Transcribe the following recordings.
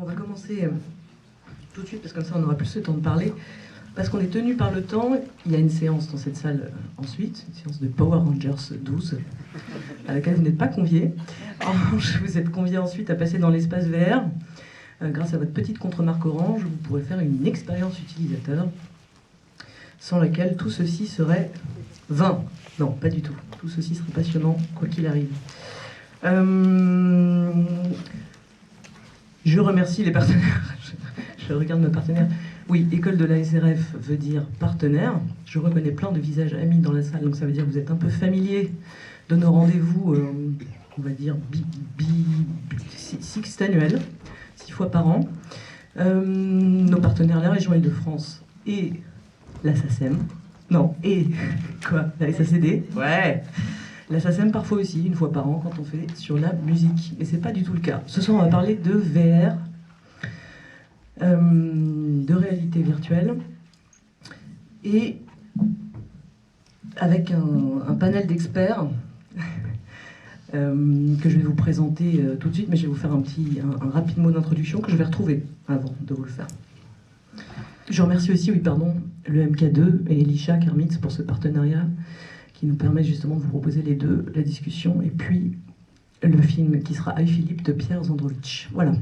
On va commencer tout de suite, parce que comme ça on aura plus le temps de parler. Parce qu'on est tenu par le temps, il y a une séance dans cette salle ensuite, une séance de Power Rangers 12, à laquelle vous n'êtes pas conviés. En revanche, vous êtes conviés ensuite à passer dans l'espace VR. Grâce à votre petite contre-marque orange, vous pourrez faire une expérience utilisateur, sans laquelle tout ceci serait vain. Non, pas du tout. Tout ceci serait passionnant, quoi qu'il arrive. Je remercie les partenaires. Je regarde nos partenaires. Oui, école de la SRF veut dire partenaire. Je reconnais plein de visages amis dans la salle, donc ça veut dire que vous êtes un peu familier de nos rendez-vous, on va dire, sextannuels, 6 fois par an. Nos partenaires, la région Île-de-France et la SACEM. Non, et quoi? La SACD? Ouais. La SACEM parfois aussi, une fois par an, quand on fait sur la musique. Mais c'est pas du tout le cas. Ce soir, on va parler de VR, de réalité virtuelle, et avec un panel d'experts que je vais vous présenter tout de suite, mais je vais vous faire un rapide mot d'introduction que je vais retrouver avant de vous le faire. Je remercie aussi, le MK2 et Elisha Kermitz pour ce partenariat qui nous permet justement de vous proposer les deux, la discussion et puis le film qui sera Philippe de Pierre Zandrovitch. Voilà.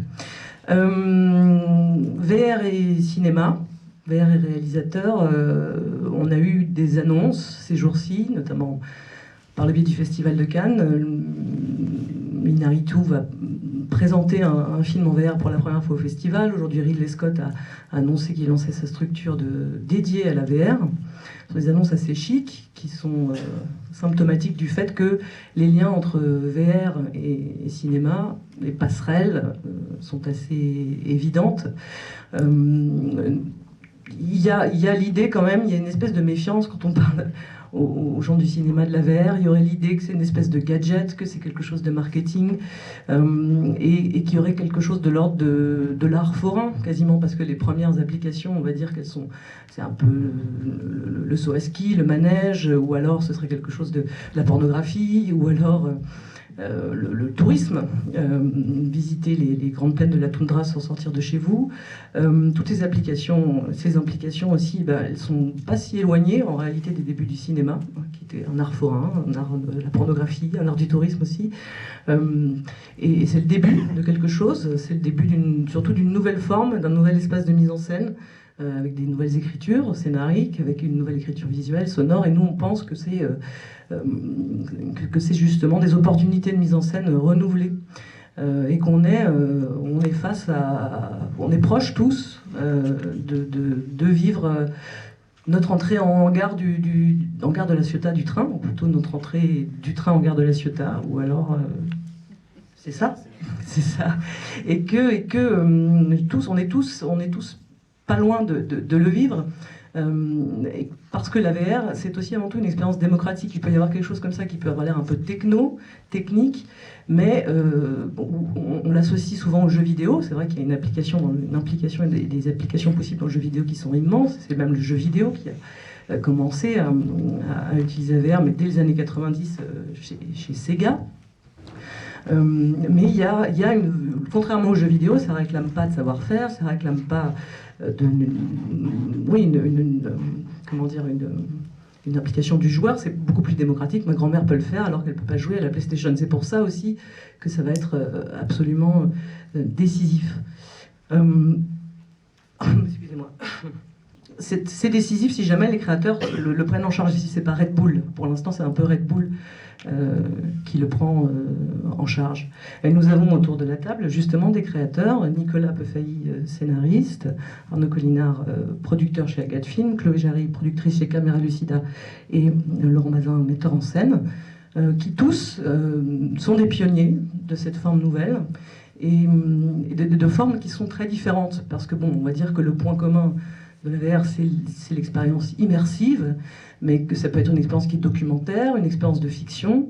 VR et cinéma, VR et réalisateur, on a eu des annonces ces jours-ci, notamment par le biais du Festival de Cannes. Minaritu va présenter un film en VR pour la première fois au festival. Aujourd'hui, Ridley Scott a annoncé qu'il lançait sa structure dédiée à la VR. Ce sont des annonces assez chics qui sont symptomatiques du fait que les liens entre VR et cinéma, les passerelles, sont assez évidentes. Il y a l'idée quand même, il y a une espèce de méfiance quand on parle aux gens du cinéma de la VR. Il y aurait l'idée que c'est une espèce de gadget, que c'est quelque chose de marketing, et qu'il y aurait quelque chose de l'ordre de l'art forain, quasiment, parce que les premières applications, on va dire c'est un peu le saut à ski, le manège, ou alors ce serait quelque chose de la pornographie, ou alors le tourisme, visiter les grandes plaines de la toundra sans sortir de chez vous. Toutes ces implications aussi, elles sont pas si éloignées en réalité des débuts du cinéma, qui était un art forain, un art de la pornographie, un art du tourisme aussi. Et c'est le début de quelque chose, c'est le début surtout d'une nouvelle forme, d'un nouvel espace de mise en scène, avec des nouvelles écritures scénariques, avec une nouvelle écriture visuelle, sonore, et nous on pense que c'est justement des opportunités de mise en scène renouvelées, et on est proches tous de vivre notre entrée en gare en gare de la Ciotat du train, ou plutôt notre entrée du train en gare de la Ciotat, ou alors c'est ça, et que tous on est tous pas loin de le vivre. Parce que la VR, c'est aussi avant tout une expérience démocratique. Il peut y avoir quelque chose comme ça qui peut avoir l'air un peu technique, mais on l'associe souvent aux jeux vidéo. C'est vrai qu'il y a une implication et des applications possibles dans le jeu vidéo qui sont immenses. C'est même le jeu vidéo qui a commencé à utiliser la VR, mais dès les années 90 chez Sega. Mais il y a contrairement aux jeux vidéo, ça réclame pas de savoir-faire, ça réclame pas une implication du joueur. C'est beaucoup plus démocratique. Ma grand-mère peut le faire alors qu'elle peut pas jouer à la PlayStation. C'est pour ça aussi que ça va être absolument décisif. Excusez-moi. C'est décisif si jamais les créateurs le prennent en charge. Ici, c'est pas Red Bull. Pour l'instant, c'est un peu Red Bull qui le prend en charge. Et nous avons autour de la table justement des créateurs. Nicolas Peufailly, scénariste, Arnaud Collinard, producteur chez Agathe Film, Chloé Jarry, productrice chez Caméra Lucida, et Laurent Mazin, metteur en scène, qui tous sont des pionniers de cette forme nouvelle, et de formes qui sont très différentes, parce que on va dire que le point commun de la VR, c'est l'expérience immersive, mais que ça peut être une expérience qui est documentaire, une expérience de fiction,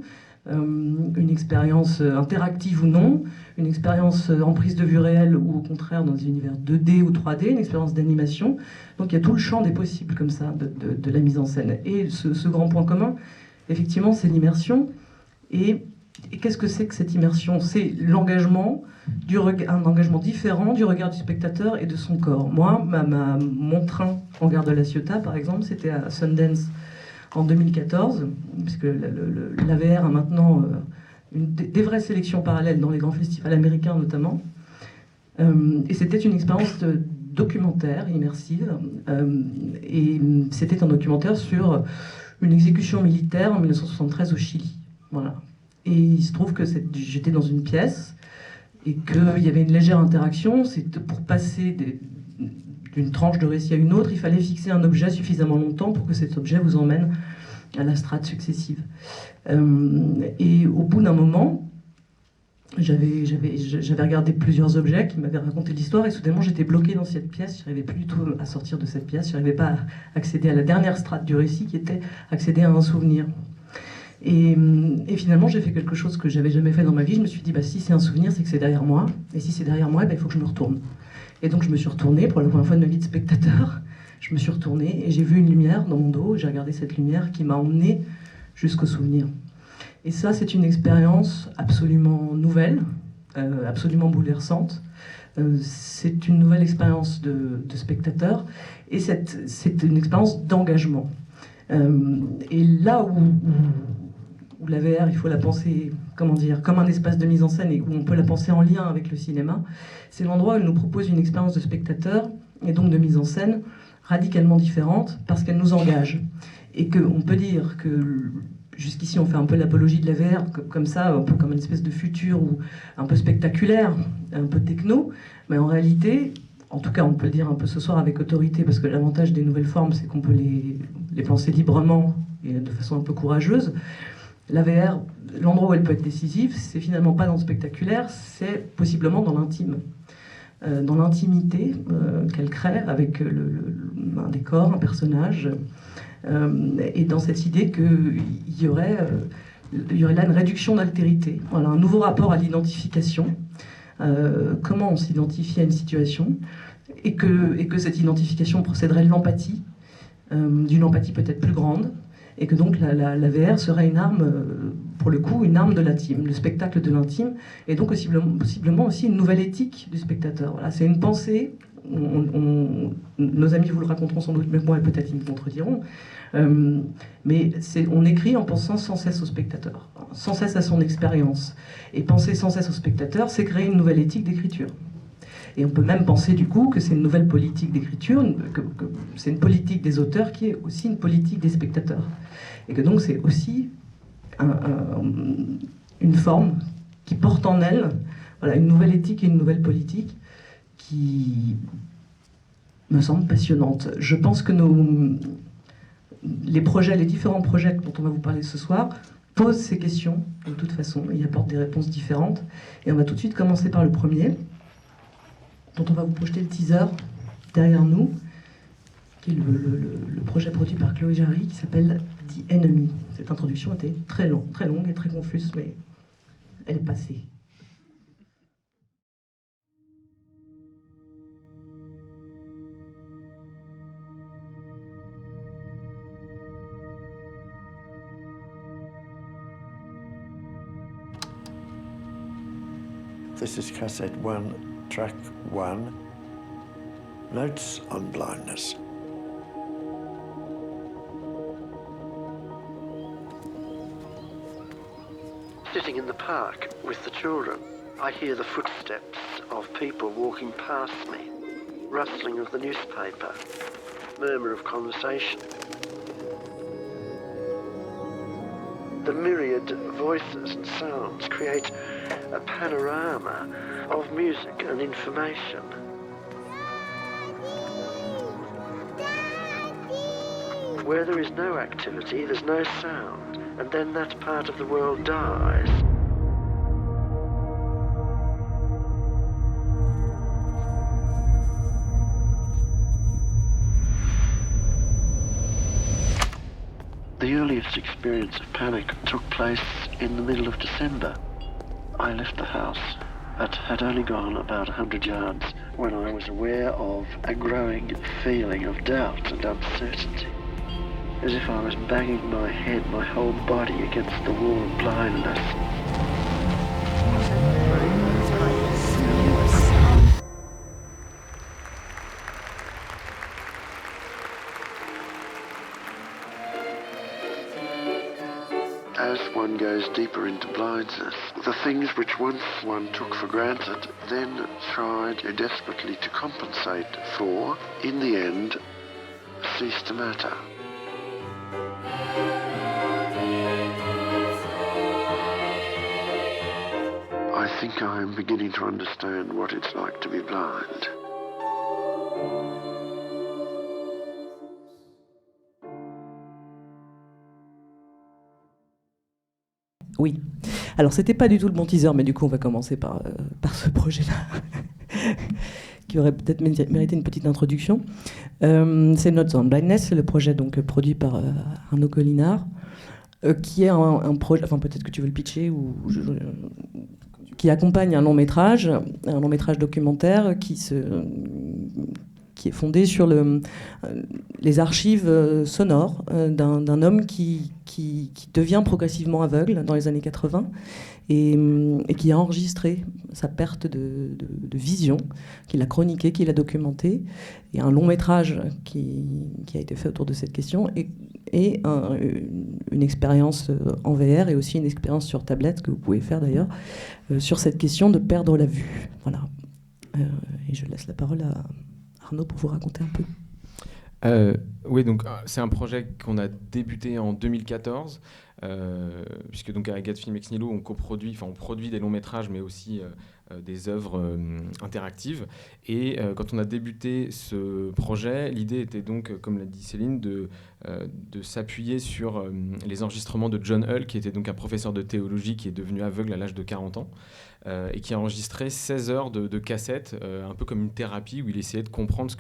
une expérience interactive ou non, une expérience en prise de vue réelle ou au contraire dans des univers 2D ou 3D, une expérience d'animation. Donc il y a tout le champ des possibles comme ça de la mise en scène. Et ce grand point commun, effectivement, c'est l'immersion. Et Et qu'est-ce que c'est que cette immersion? C'est l'engagement, un engagement différent du regard du spectateur et de son corps. Moi, mon train en gare de La Ciotat, par exemple, c'était à Sundance en 2014, puisque l'AVR a maintenant des vraies sélections parallèles dans les grands festivals américains notamment. Et c'était une expérience documentaire, immersive, et c'était un documentaire sur une exécution militaire en 1973 au Chili. Voilà. Et il se trouve que j'étais dans une pièce et qu'il y avait une légère interaction. Pour passer d'une tranche de récit à une autre, il fallait fixer un objet suffisamment longtemps pour que cet objet vous emmène à la strate successive. Et au bout d'un moment, j'avais regardé plusieurs objets qui m'avaient raconté l'histoire et soudainement j'étais bloqué dans cette pièce. Je n'arrivais plus du tout à sortir de cette pièce. Je n'arrivais pas à accéder à la dernière strate du récit qui était accéder à un souvenir. Et finalement, j'ai fait quelque chose que j'avais jamais fait dans ma vie. Je me suis dit, si c'est un souvenir, c'est que c'est derrière moi. Et si c'est derrière moi, il faut que je me retourne. Et donc, je me suis retournée pour la première fois de ma vie de spectateur. Je me suis retournée et j'ai vu une lumière dans mon dos. J'ai regardé cette lumière qui m'a emmenée jusqu'au souvenir. Et ça, c'est une expérience absolument nouvelle, absolument bouleversante. C'est une nouvelle expérience de spectateur. Et c'est une expérience d'engagement. Et là où la VR, il faut la penser, comme un espace de mise en scène et où on peut la penser en lien avec le cinéma, c'est l'endroit où elle nous propose une expérience de spectateur et donc de mise en scène radicalement différente parce qu'elle nous engage. Et qu'on peut dire que jusqu'ici on fait un peu l'apologie de la VR comme ça, un peu comme une espèce de futur ou un peu spectaculaire, un peu techno, mais en réalité, en tout cas on peut le dire un peu ce soir avec autorité parce que l'avantage des nouvelles formes c'est qu'on peut les penser librement et de façon un peu courageuse. La VR, l'endroit où elle peut être décisive, c'est finalement pas dans le spectaculaire, c'est possiblement dans l'intime. Dans l'intimité qu'elle crée avec un décor, un personnage, et dans cette idée qu'il y aurait là une réduction d'altérité, voilà, un nouveau rapport à l'identification, comment on s'identifie à une situation, et que cette identification procéderait de l'empathie, d'une empathie peut-être plus grande, et que donc la VR serait une arme, pour le coup, une arme de l'intime, le spectacle de l'intime, et donc possiblement aussi une nouvelle éthique du spectateur. Voilà, c'est une pensée, nos amis vous le raconteront sans doute mieux que moi, et peut-être ils me contrediront, mais on écrit en pensant sans cesse au spectateur, sans cesse à son expérience. Et penser sans cesse au spectateur, c'est créer une nouvelle éthique d'écriture. Et on peut même penser du coup que c'est une nouvelle politique d'écriture, que c'est une politique des auteurs qui est aussi une politique des spectateurs. Et que donc c'est aussi une forme qui porte en elle, voilà, une nouvelle éthique et une nouvelle politique qui me semble passionnante. Je pense que les différents projets dont on va vous parler ce soir, posent ces questions de toute façon et y apportent des réponses différentes. Et on va tout de suite commencer par le premier, dont on va vous projeter le teaser derrière nous, qui est le projet produit par Chloé Jarry, qui s'appelle The Enemy. Cette introduction était très longue et très confuse, mais elle est passée. This is cassette 1, track 1, Notes on Blindness. Sitting in the park with the children, I hear the footsteps of people walking past me, rustling of the newspaper, murmur of conversation. The myriad voices and sounds create a panorama of music and information. Where there is no activity, there's no sound, and then that part of the world dies. The earliest experience of panic took place in the middle of December. I left the house, but had only gone about 100 yards when I was aware of a growing feeling of doubt and uncertainty, as if I was banging my head, my whole body against the wall of blindness. goes deeper into blindness. The things which once one took for granted, then tried desperately to compensate for, in the end, cease to matter. I think I am beginning to understand what it's like to be blind. Oui. Alors, c'était pas du tout le bon teaser, mais du coup, on va commencer par ce projet-là, qui aurait peut-être mérité une petite introduction. C'est Notes on Blindness, c'est le projet donc produit par Arnaud Collinard, qui est un projet, enfin peut-être que tu veux le pitcher, qui accompagne un long métrage documentaire qui est fondé sur les archives sonores d'un homme qui devient progressivement aveugle dans les années 80 et qui a enregistré sa perte de vision, qu'il a chroniqué, qu'il a documenté. Et un long métrage qui a été fait autour de cette question et une expérience en VR et aussi une expérience sur tablette que vous pouvez faire d'ailleurs sur cette question de perdre la vue. Voilà. Et je laisse la parole à Arnaud pour vous raconter un peu. Oui, donc c'est un projet qu'on a débuté en 2014, puisque donc avec Agathe Film Ex Nihilo, on produit des longs métrages, mais aussi des œuvres interactives. Et quand on a débuté ce projet, l'idée était donc, comme l'a dit Céline, de s'appuyer sur les enregistrements de John Hull, qui était donc un professeur de théologie qui est devenu aveugle à l'âge de 40 ans. Et qui a enregistré 16 heures de cassettes, un peu comme une thérapie, où il essayait de comprendre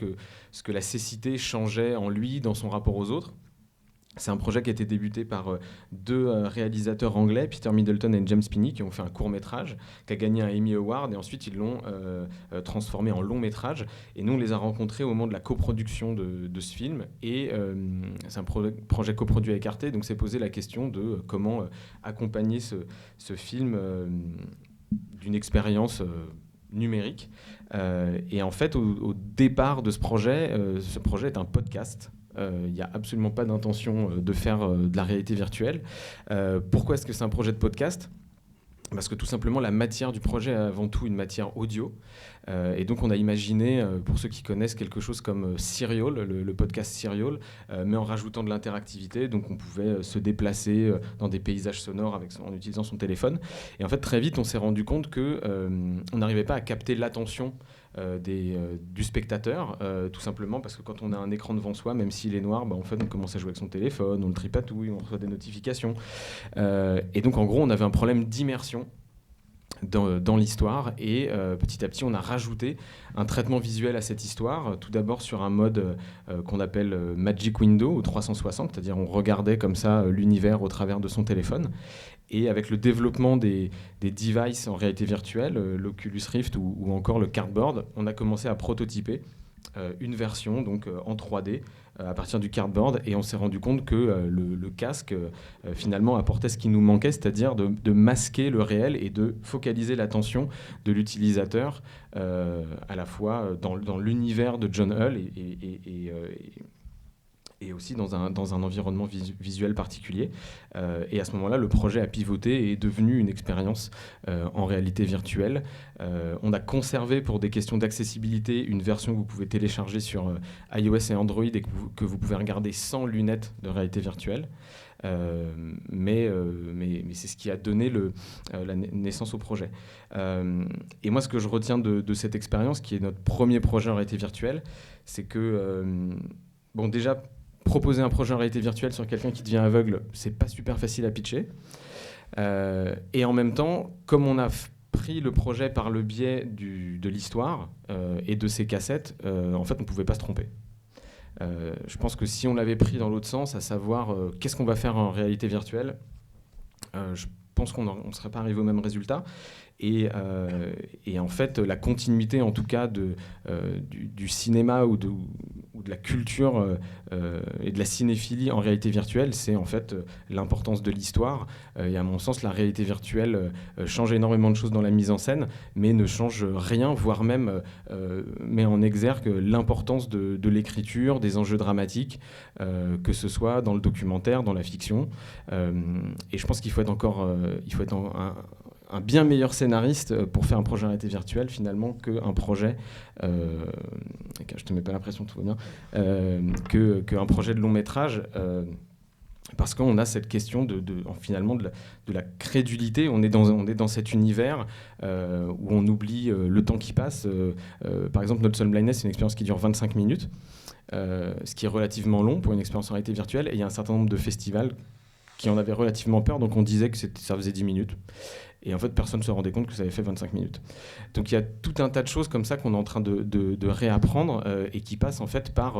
ce que la cécité changeait en lui dans son rapport aux autres. C'est un projet qui a été débuté par deux réalisateurs anglais, Peter Middleton et James Spinney, qui ont fait un court-métrage, qui a gagné un Emmy Award, et ensuite ils l'ont transformé en long-métrage. Et nous, on les a rencontrés au moment de la coproduction de ce film. Et c'est un projet coproduit avec Arte, donc s'est posé la question de comment accompagner ce film d'une expérience numérique. Et en fait, au départ de ce projet est un podcast. Il n'y a absolument pas d'intention de faire de la réalité virtuelle. Pourquoi est-ce que c'est un projet de podcast ? Parce que tout simplement, la matière du projet est avant tout une matière audio. Et donc, on a imaginé, pour ceux qui connaissent, quelque chose comme Serial, le podcast Serial, mais en rajoutant de l'interactivité. Donc, on pouvait se déplacer dans des paysages sonores en utilisant son téléphone. Et en fait, très vite, on s'est rendu compte qu'on n'arrivait pas à capter l'attention du spectateur, tout simplement parce que quand on a un écran devant soi, même s'il est noir, en fait, on commence à jouer avec son téléphone, on le tripatouille, on reçoit des notifications. Et donc, en gros, on avait un problème d'immersion dans l'histoire, et petit à petit on a rajouté un traitement visuel à cette histoire, tout d'abord sur un mode qu'on appelle Magic Window ou 360, c'est-à-dire on regardait comme ça l'univers au travers de son téléphone, et avec le développement des devices en réalité virtuelle, l'Oculus Rift ou encore le Cardboard, on a commencé à prototyper une version donc en 3D à partir du Cardboard, et on s'est rendu compte que le casque finalement apportait ce qui nous manquait, c'est-à-dire de masquer le réel et de focaliser l'attention de l'utilisateur à la fois dans l'univers de John Hull et aussi dans un environnement visuel particulier. Et à ce moment-là, le projet a pivoté et est devenu une expérience en réalité virtuelle. On a conservé, pour des questions d'accessibilité, une version que vous pouvez télécharger sur iOS et Android et que vous pouvez regarder sans lunettes de réalité virtuelle. Mais c'est ce qui a donné la naissance au projet. Et moi, ce que je retiens de cette expérience, qui est notre premier projet en réalité virtuelle, c'est que, déjà, proposer un projet en réalité virtuelle sur quelqu'un qui devient aveugle, c'est pas super facile à pitcher. Et en même temps, comme on a pris le projet par le biais de l'histoire et de ses cassettes, en fait, on pouvait pas se tromper. Je pense que si on l'avait pris dans l'autre sens, à savoir qu'est-ce qu'on va faire en réalité virtuelle, je pense qu'on ne serait pas arrivé au même résultat. Et en fait, la continuité, en tout cas, du cinéma ou ou de la culture et de la cinéphilie en réalité virtuelle, c'est en fait l'importance de l'histoire. Et à mon sens, la réalité virtuelle change énormément de choses dans la mise en scène, mais ne change rien, voire même met en exergue l'importance de l'écriture, des enjeux dramatiques, que ce soit dans le documentaire, dans la fiction. Et je pense qu'il faut être un bien meilleur scénariste pour faire un projet en réalité virtuelle finalement qu'un projet, je te mets pas la pression, tout va bien, qu'un projet de long métrage, parce qu'on a cette question finalement de la crédulité. On est dans cet univers où on oublie le temps qui passe. Par exemple, Not So Blindness, c'est une expérience qui dure 25 minutes, ce qui est relativement long pour une expérience en réalité virtuelle, et il y a un certain nombre de festivals qui en avaient relativement peur, donc on disait que ça faisait 10 minutes. Et en fait, personne ne se rendait compte que ça avait fait 25 minutes. Donc il y a tout un tas de choses comme ça qu'on est en train de réapprendre et qui passent en fait par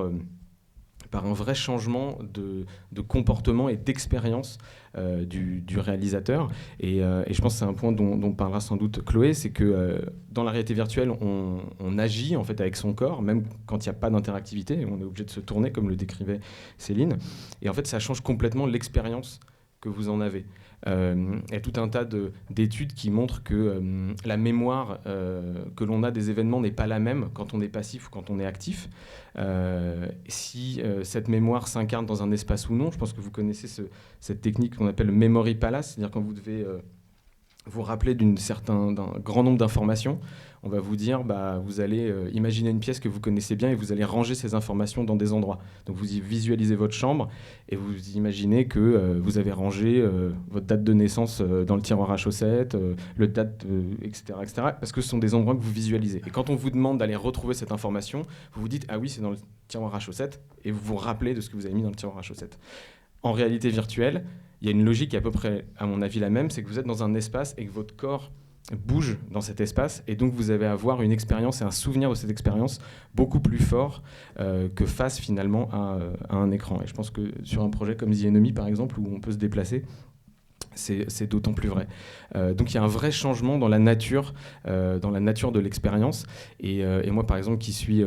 un vrai changement de comportement et d'expérience du réalisateur. Et je pense que c'est un point dont parlera sans doute Chloé, c'est que dans la réalité virtuelle, on agit en fait avec son corps, même quand il n'y a pas d'interactivité. On est obligé de se tourner, comme le décrivait Céline. Et en fait, ça change complètement l'expérience que vous en avez. Il y a tout un tas d'études qui montrent que la mémoire que l'on a des événements n'est pas la même quand on est passif ou quand on est actif. Si cette mémoire s'incarne dans un espace ou non, je pense que vous connaissez cette technique qu'on appelle le memory palace, c'est-à-dire quand vous devez vous rappeler d'un grand nombre d'informations, on va vous dire, vous allez imaginer une pièce que vous connaissez bien et vous allez ranger ces informations dans des endroits. Donc vous y visualisez votre chambre et vous imaginez que vous avez rangé votre date de naissance dans le tiroir à chaussettes, le date, etc., etc., parce que ce sont des endroits que vous visualisez. Et quand on vous demande d'aller retrouver cette information, vous vous dites, ah oui, c'est dans le tiroir à chaussettes, et vous vous rappelez de ce que vous avez mis dans le tiroir à chaussettes. En réalité virtuelle, il y a une logique qui est à peu près, à mon avis, la même, c'est que vous êtes dans un espace et que votre corps bouge dans cet espace, et donc vous avez à avoir une expérience et un souvenir de cette expérience beaucoup plus fort que face finalement à un écran. Et je pense que sur un projet comme The Enemy par exemple, où on peut se déplacer, c'est d'autant plus vrai. Donc il y a un vrai changement dans la nature de l'expérience, et moi par exemple qui suis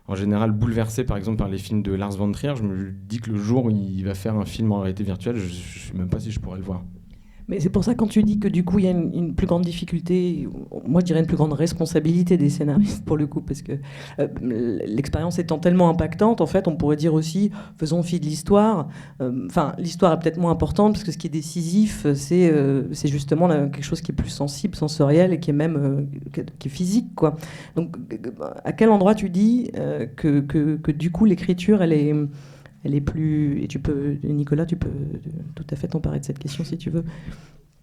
en général bouleversé par exemple par les films de Lars von Trier, je me dis que le jour où il va faire un film en réalité virtuelle, je ne sais même pas si je pourrais le voir. Mais c'est pour ça, quand tu dis que du coup il y a une plus grande difficulté, moi je dirais une plus grande responsabilité des scénaristes pour le coup, parce que l'expérience étant tellement impactante, en fait on pourrait dire aussi faisons fi de l'histoire. L'histoire est peut-être moins importante parce que ce qui est décisif c'est justement quelque chose qui est plus sensible, sensoriel et qui est même qui est physique, quoi. Donc à quel endroit tu dis que du coup l'écriture elle est plus... Et Nicolas, tu peux tout à fait t'emparer de cette question si tu veux.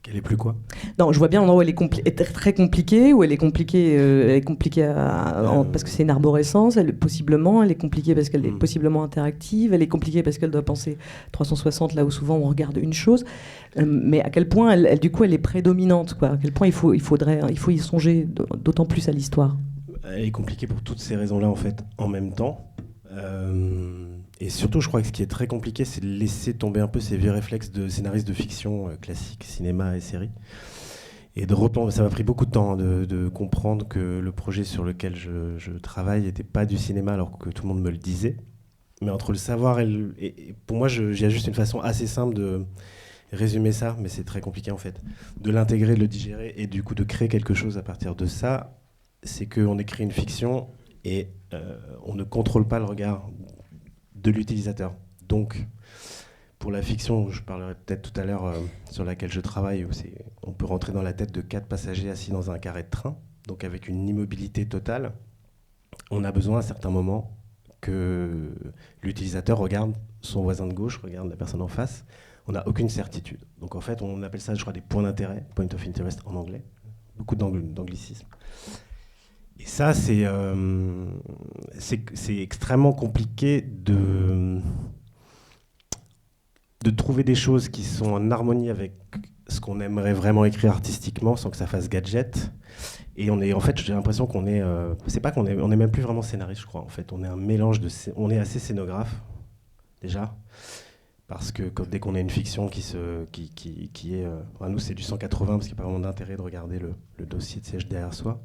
Qu'elle est plus quoi ? Non, je vois bien l'endroit où elle est très compliquée, où elle est compliquée, parce que c'est une arborescence, elle est compliquée parce qu'elle est possiblement interactive, elle est compliquée parce qu'elle doit penser 360 là où souvent on regarde une chose, mais à quel point elle est prédominante, quoi. À quel point il faut y songer d'autant plus à l'histoire. Elle est compliquée pour toutes ces raisons-là en fait, en même temps. Et surtout, je crois que ce qui est très compliqué, c'est de laisser tomber un peu ces vieux réflexes de scénariste de fiction classique, cinéma et série. Et ça m'a pris beaucoup de temps de comprendre que le projet sur lequel je travaille n'était pas du cinéma, alors que tout le monde me le disait. Mais entre le savoir et pour moi, j'ai juste une façon assez simple de résumer ça, mais c'est très compliqué en fait. De l'intégrer, de le digérer et du coup de créer quelque chose à partir de ça, c'est qu'on écrit une fiction et on ne contrôle pas le regard de l'utilisateur. Donc, pour la fiction, je parlerai peut-être tout à l'heure sur laquelle je travaille, où on peut rentrer dans la tête de 4 passagers assis dans un carré de train, donc avec une immobilité totale. On a besoin à certains moments que l'utilisateur regarde son voisin de gauche, regarde la personne en face. On n'a aucune certitude. Donc en fait, on appelle ça, je crois, des points d'intérêt, point of interest en anglais. Beaucoup d'anglicisme. Et ça, c'est extrêmement compliqué de trouver des choses qui sont en harmonie avec ce qu'on aimerait vraiment écrire artistiquement sans que ça fasse gadget. Et en fait, j'ai l'impression qu'on est... on est même plus vraiment scénariste, je crois. En fait, on est un mélange on est assez scénographe, déjà. Parce que dès qu'on a une fiction qui est... nous, c'est du 180, parce qu'il n'y a pas vraiment d'intérêt de regarder le dossier de siège derrière soi.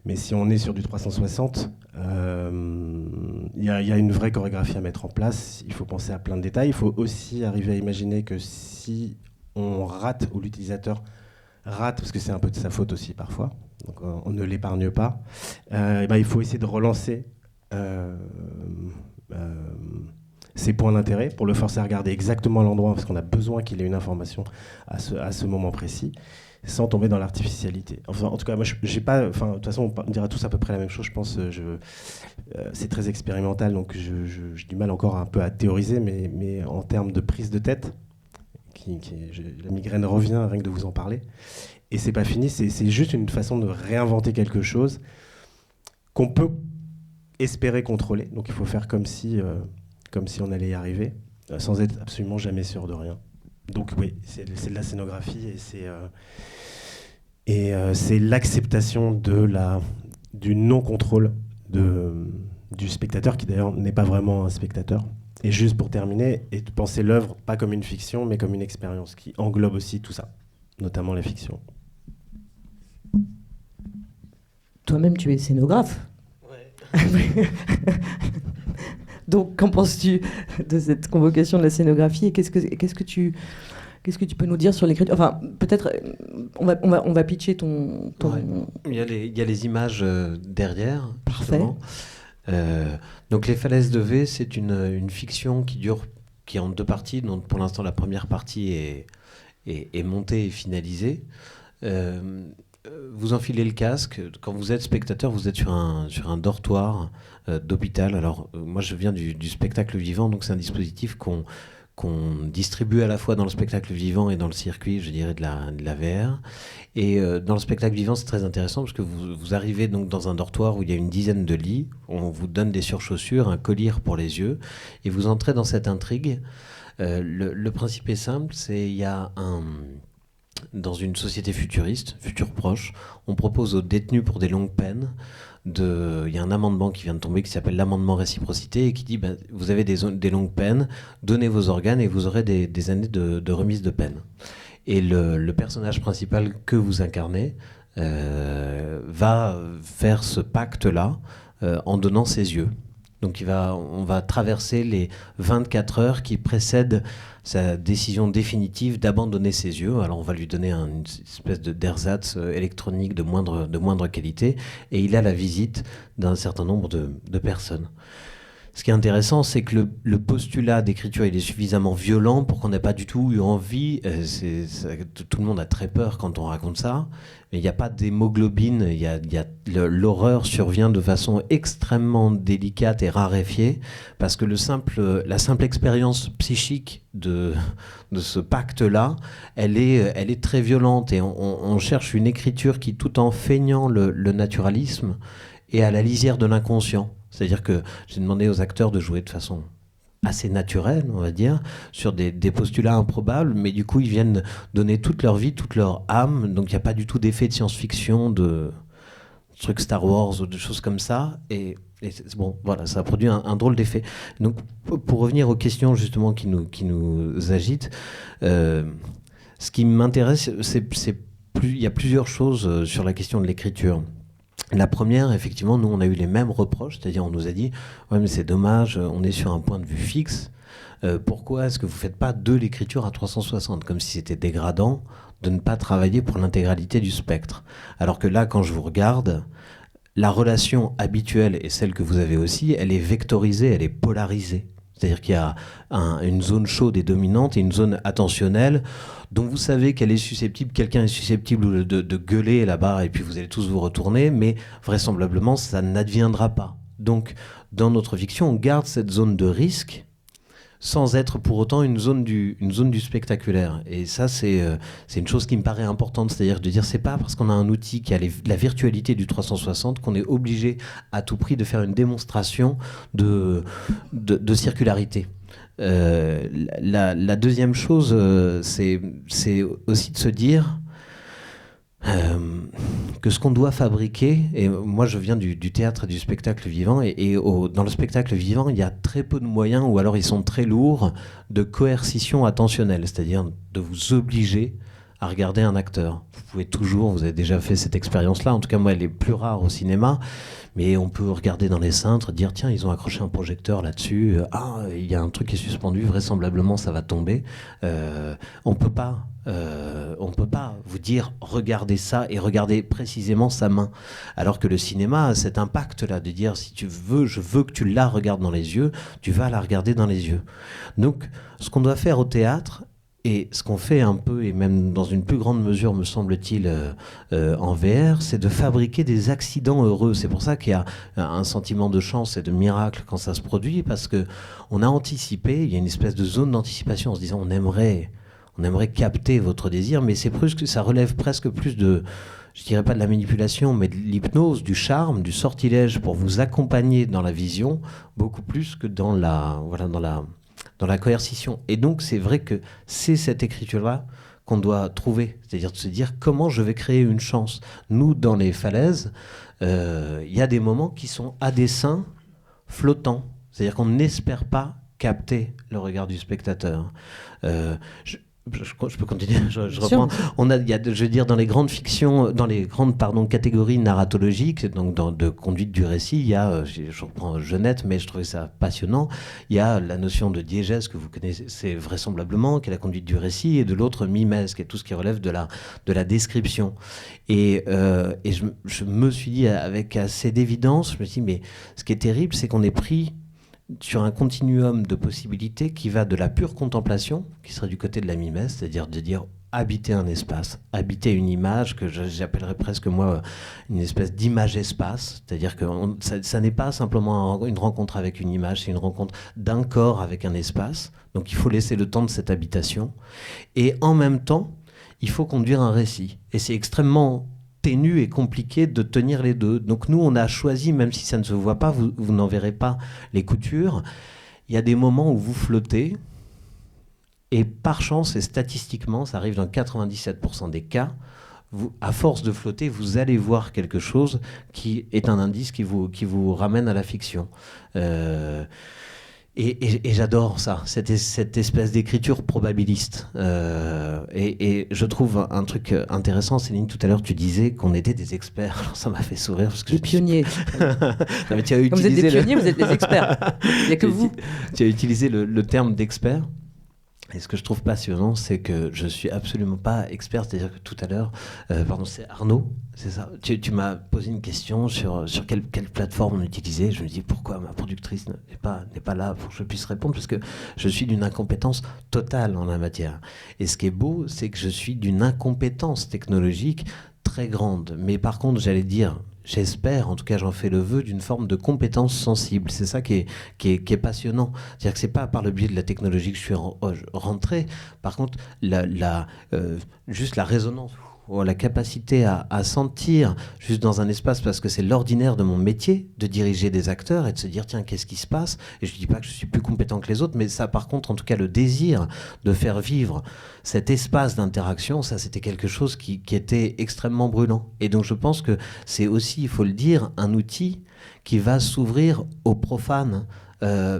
Mais si on est sur du 360, il y a une vraie chorégraphie à mettre en place. Il faut penser à plein de détails. Il faut aussi arriver à imaginer que si on rate, ou l'utilisateur rate, parce que c'est un peu de sa faute aussi parfois, donc on ne l'épargne pas, il faut essayer de relancer ses points d'intérêt pour le forcer à regarder exactement l'endroit, parce qu'on a besoin qu'il ait une information à ce moment précis, sans tomber dans l'artificialité. Enfin, en tout cas, moi, j'ai pas. Enfin, de toute façon, on dira tous à peu près la même chose, je pense. C'est très expérimental, donc j'ai du mal encore un peu à théoriser, mais en termes de prise de tête, la migraine revient rien que de vous en parler. Et c'est pas fini, c'est juste une façon de réinventer quelque chose qu'on peut espérer contrôler. Donc il faut faire comme si on allait y arriver, sans être absolument jamais sûr de rien. Donc oui, c'est de la scénographie et c'est l'acceptation du non-contrôle du spectateur, qui d'ailleurs n'est pas vraiment un spectateur. Et juste pour terminer, et de penser l'œuvre pas comme une fiction, mais comme une expérience qui englobe aussi tout ça, notamment la fiction. Toi-même, tu es scénographe. Ouais. Donc, qu'en penses-tu de cette convocation de la scénographie et qu'est-ce que tu peux nous dire sur l'écriture? Enfin, peut-être, on va pitcher ton... Ouais. Il y a les images derrière. Parfait. Donc, Les Falaises de V, c'est une fiction qui est en 2 parties. Donc, pour l'instant, la première partie est montée et finalisée. Vous enfilez le casque. Quand vous êtes spectateur, vous êtes sur un dortoir d'hôpital. Alors, moi, je viens du spectacle vivant, donc c'est un dispositif qu'on distribue à la fois dans le spectacle vivant et dans le circuit, je dirais, de la VR. Et dans le spectacle vivant, c'est très intéressant parce que vous arrivez donc dans un dortoir où il y a une dizaine de lits. On vous donne des surchaussures, un collier pour les yeux, et vous entrez dans cette intrigue. Le principe est simple, il y a dans une société futuriste, futur proche, on propose aux détenus pour des longues peines, il y a un amendement qui vient de tomber qui s'appelle l'amendement réciprocité et qui dit vous avez des longues peines, donnez vos organes et vous aurez des années de remise de peine. Et le personnage principal que vous incarnez va faire ce pacte-là en donnant ses yeux. Donc on va traverser les 24 heures qui précèdent sa décision définitive d'abandonner ses yeux. Alors on va lui donner une espèce d'ersatz électronique de moindre qualité, et il a la visite d'un certain nombre de personnes. Ce qui est intéressant, c'est que le postulat d'écriture, il est suffisamment violent pour qu'on n'ait pas du tout eu envie. Tout le monde a très peur quand on raconte ça, mais il n'y a pas d'hémoglobine. L'horreur survient de façon extrêmement délicate et raréfiée, parce que la simple expérience psychique de ce pacte-là, elle est très violente, et on cherche une écriture qui, tout en feignant le naturalisme, est à la lisière de l'inconscient. C'est-à-dire que j'ai demandé aux acteurs de jouer de façon assez naturelle, on va dire, sur des postulats improbables, mais du coup, ils viennent donner toute leur vie, toute leur âme, donc il n'y a pas du tout d'effet de science-fiction, de trucs Star Wars ou de choses comme ça, et bon, voilà, ça a produit un drôle d'effet. Donc, pour revenir aux questions, justement, qui nous agitent, ce qui m'intéresse, il y a plusieurs choses sur la question de l'écriture. La première, effectivement, nous, on a eu les mêmes reproches, c'est-à-dire on nous a dit « Ouais, mais c'est dommage, on est sur un point de vue fixe. Pourquoi est-ce que vous ne faites pas de l'écriture à 360 ?» Comme si c'était dégradant de ne pas travailler pour l'intégralité du spectre. Alors que là, quand je vous regarde, la relation habituelle, et celle que vous avez aussi, elle est vectorisée, elle est polarisée. C'est-à-dire qu'il y a une zone chaude et dominante et une zone attentionnelle dont vous savez qu'elle est susceptible, quelqu'un est susceptible de gueuler là-bas et puis vous allez tous vous retourner, mais vraisemblablement ça n'adviendra pas. Donc dans notre fiction, on garde cette zone de risque sans être pour autant une zone du spectaculaire. Et ça, c'est une chose qui me paraît importante, c'est-à-dire de dire c'est pas parce qu'on a un outil qui a la virtualité du 360 qu'on est obligé à tout prix de faire une démonstration de circularité. La deuxième chose, c'est aussi de se dire que ce qu'on doit fabriquer, et moi je viens du théâtre et du spectacle vivant, dans le spectacle vivant, il y a très peu de moyens, ou alors ils sont très lourds, de coercition attentionnelle, c'est-à-dire de vous obliger à regarder un acteur. Vous pouvez toujours, vous avez déjà fait cette expérience-là, en tout cas moi elle est plus rare au cinéma, mais on peut regarder dans les cintres, dire tiens ils ont accroché un projecteur là-dessus, il y a un truc qui est suspendu, vraisemblablement ça va tomber. On peut pas vous dire regardez ça et regardez précisément sa main, alors que le cinéma a cet impact-là de dire si tu veux, je veux que tu la regardes dans les yeux, tu vas la regarder dans les yeux. Donc ce qu'on doit faire au théâtre, et ce qu'on fait un peu, et même dans une plus grande mesure, me semble-t-il, en VR, c'est de fabriquer des accidents heureux. C'est pour ça qu'il y a un sentiment de chance et de miracle quand ça se produit, parce qu'on a anticipé, il y a une espèce de zone d'anticipation en se disant on aimerait capter votre désir, mais ça relève presque plus de, je dirais pas de la manipulation, mais de l'hypnose, du charme, du sortilège pour vous accompagner dans la vision, beaucoup plus que dans la coercition. Et donc, c'est vrai que c'est cette écriture-là qu'on doit trouver. C'est-à-dire de se dire comment je vais créer une chance. Nous, dans les falaises, il y a des moments qui sont à dessein flottants. C'est-à-dire qu'on n'espère pas capter le regard du spectateur. Je peux continuer, je reprends. Je veux dire, dans les grandes fictions, dans les grandes catégories narratologiques, donc de conduite du récit, il y a, je reprends Genette, mais je trouvais ça passionnant, il y a la notion de diégèse que vous connaissez vraisemblablement, qui est la conduite du récit, et de l'autre mimèse, qui est tout ce qui relève de la description. Et je me suis dit, avec assez d'évidence, je me suis dit, mais ce qui est terrible, c'est qu'on est pris sur un continuum de possibilités qui va de la pure contemplation, qui serait du côté de la mimèse, c'est-à-dire de dire habiter un espace, habiter une image que j'appellerais presque moi une espèce d'image-espace, c'est-à-dire que ça n'est pas simplement une rencontre avec une image, c'est une rencontre d'un corps avec un espace, donc il faut laisser le temps de cette habitation, et en même temps, il faut conduire un récit, et c'est extrêmement ténu et compliqué de tenir les deux. Donc nous, on a choisi, même si ça ne se voit pas, vous n'en verrez pas les coutures, il y a des moments où vous flottez, et par chance et statistiquement, ça arrive dans 97% des cas, à force de flotter, vous allez voir quelque chose qui est un indice qui vous ramène à la fiction. Et j'adore ça, cette espèce d'écriture probabiliste. Et je trouve un truc intéressant, Céline, tout à l'heure tu disais qu'on était des experts. Alors ça m'a fait sourire. Parce que des pionniers. Non, mais tu as Comme vous êtes des pionniers, vous êtes des experts. Il n'y a que vous. Tu as utilisé le terme d'expert. Et ce que je trouve passionnant, c'est que je suis absolument pas expert. C'est-à-dire que tout à l'heure, c'est Arnaud, c'est ça. Tu m'as posé une question sur quelle plateforme on utilisait. Je me dis pourquoi ma productrice n'est pas là pour que je puisse répondre, parce que je suis d'une incompétence totale en la matière. Et ce qui est beau, c'est que je suis d'une incompétence technologique très grande. Mais par contre, j'allais dire, j'espère, en tout cas j'en fais le vœu, d'une forme de compétence sensible. C'est ça qui est passionnant. C'est-à-dire que c'est pas par le biais de la technologie que je suis rentré. Par contre, juste la résonance, la capacité à sentir juste dans un espace, parce que c'est l'ordinaire de mon métier de diriger des acteurs et de se dire tiens, qu'est-ce qui se passe. Et je dis pas que je suis plus compétent que les autres, mais ça, par contre, en tout cas, le désir de faire vivre cet espace d'interaction, ça, c'était quelque chose qui était extrêmement brûlant. Et donc je pense que c'est aussi, il faut le dire, un outil qui va s'ouvrir aux profanes.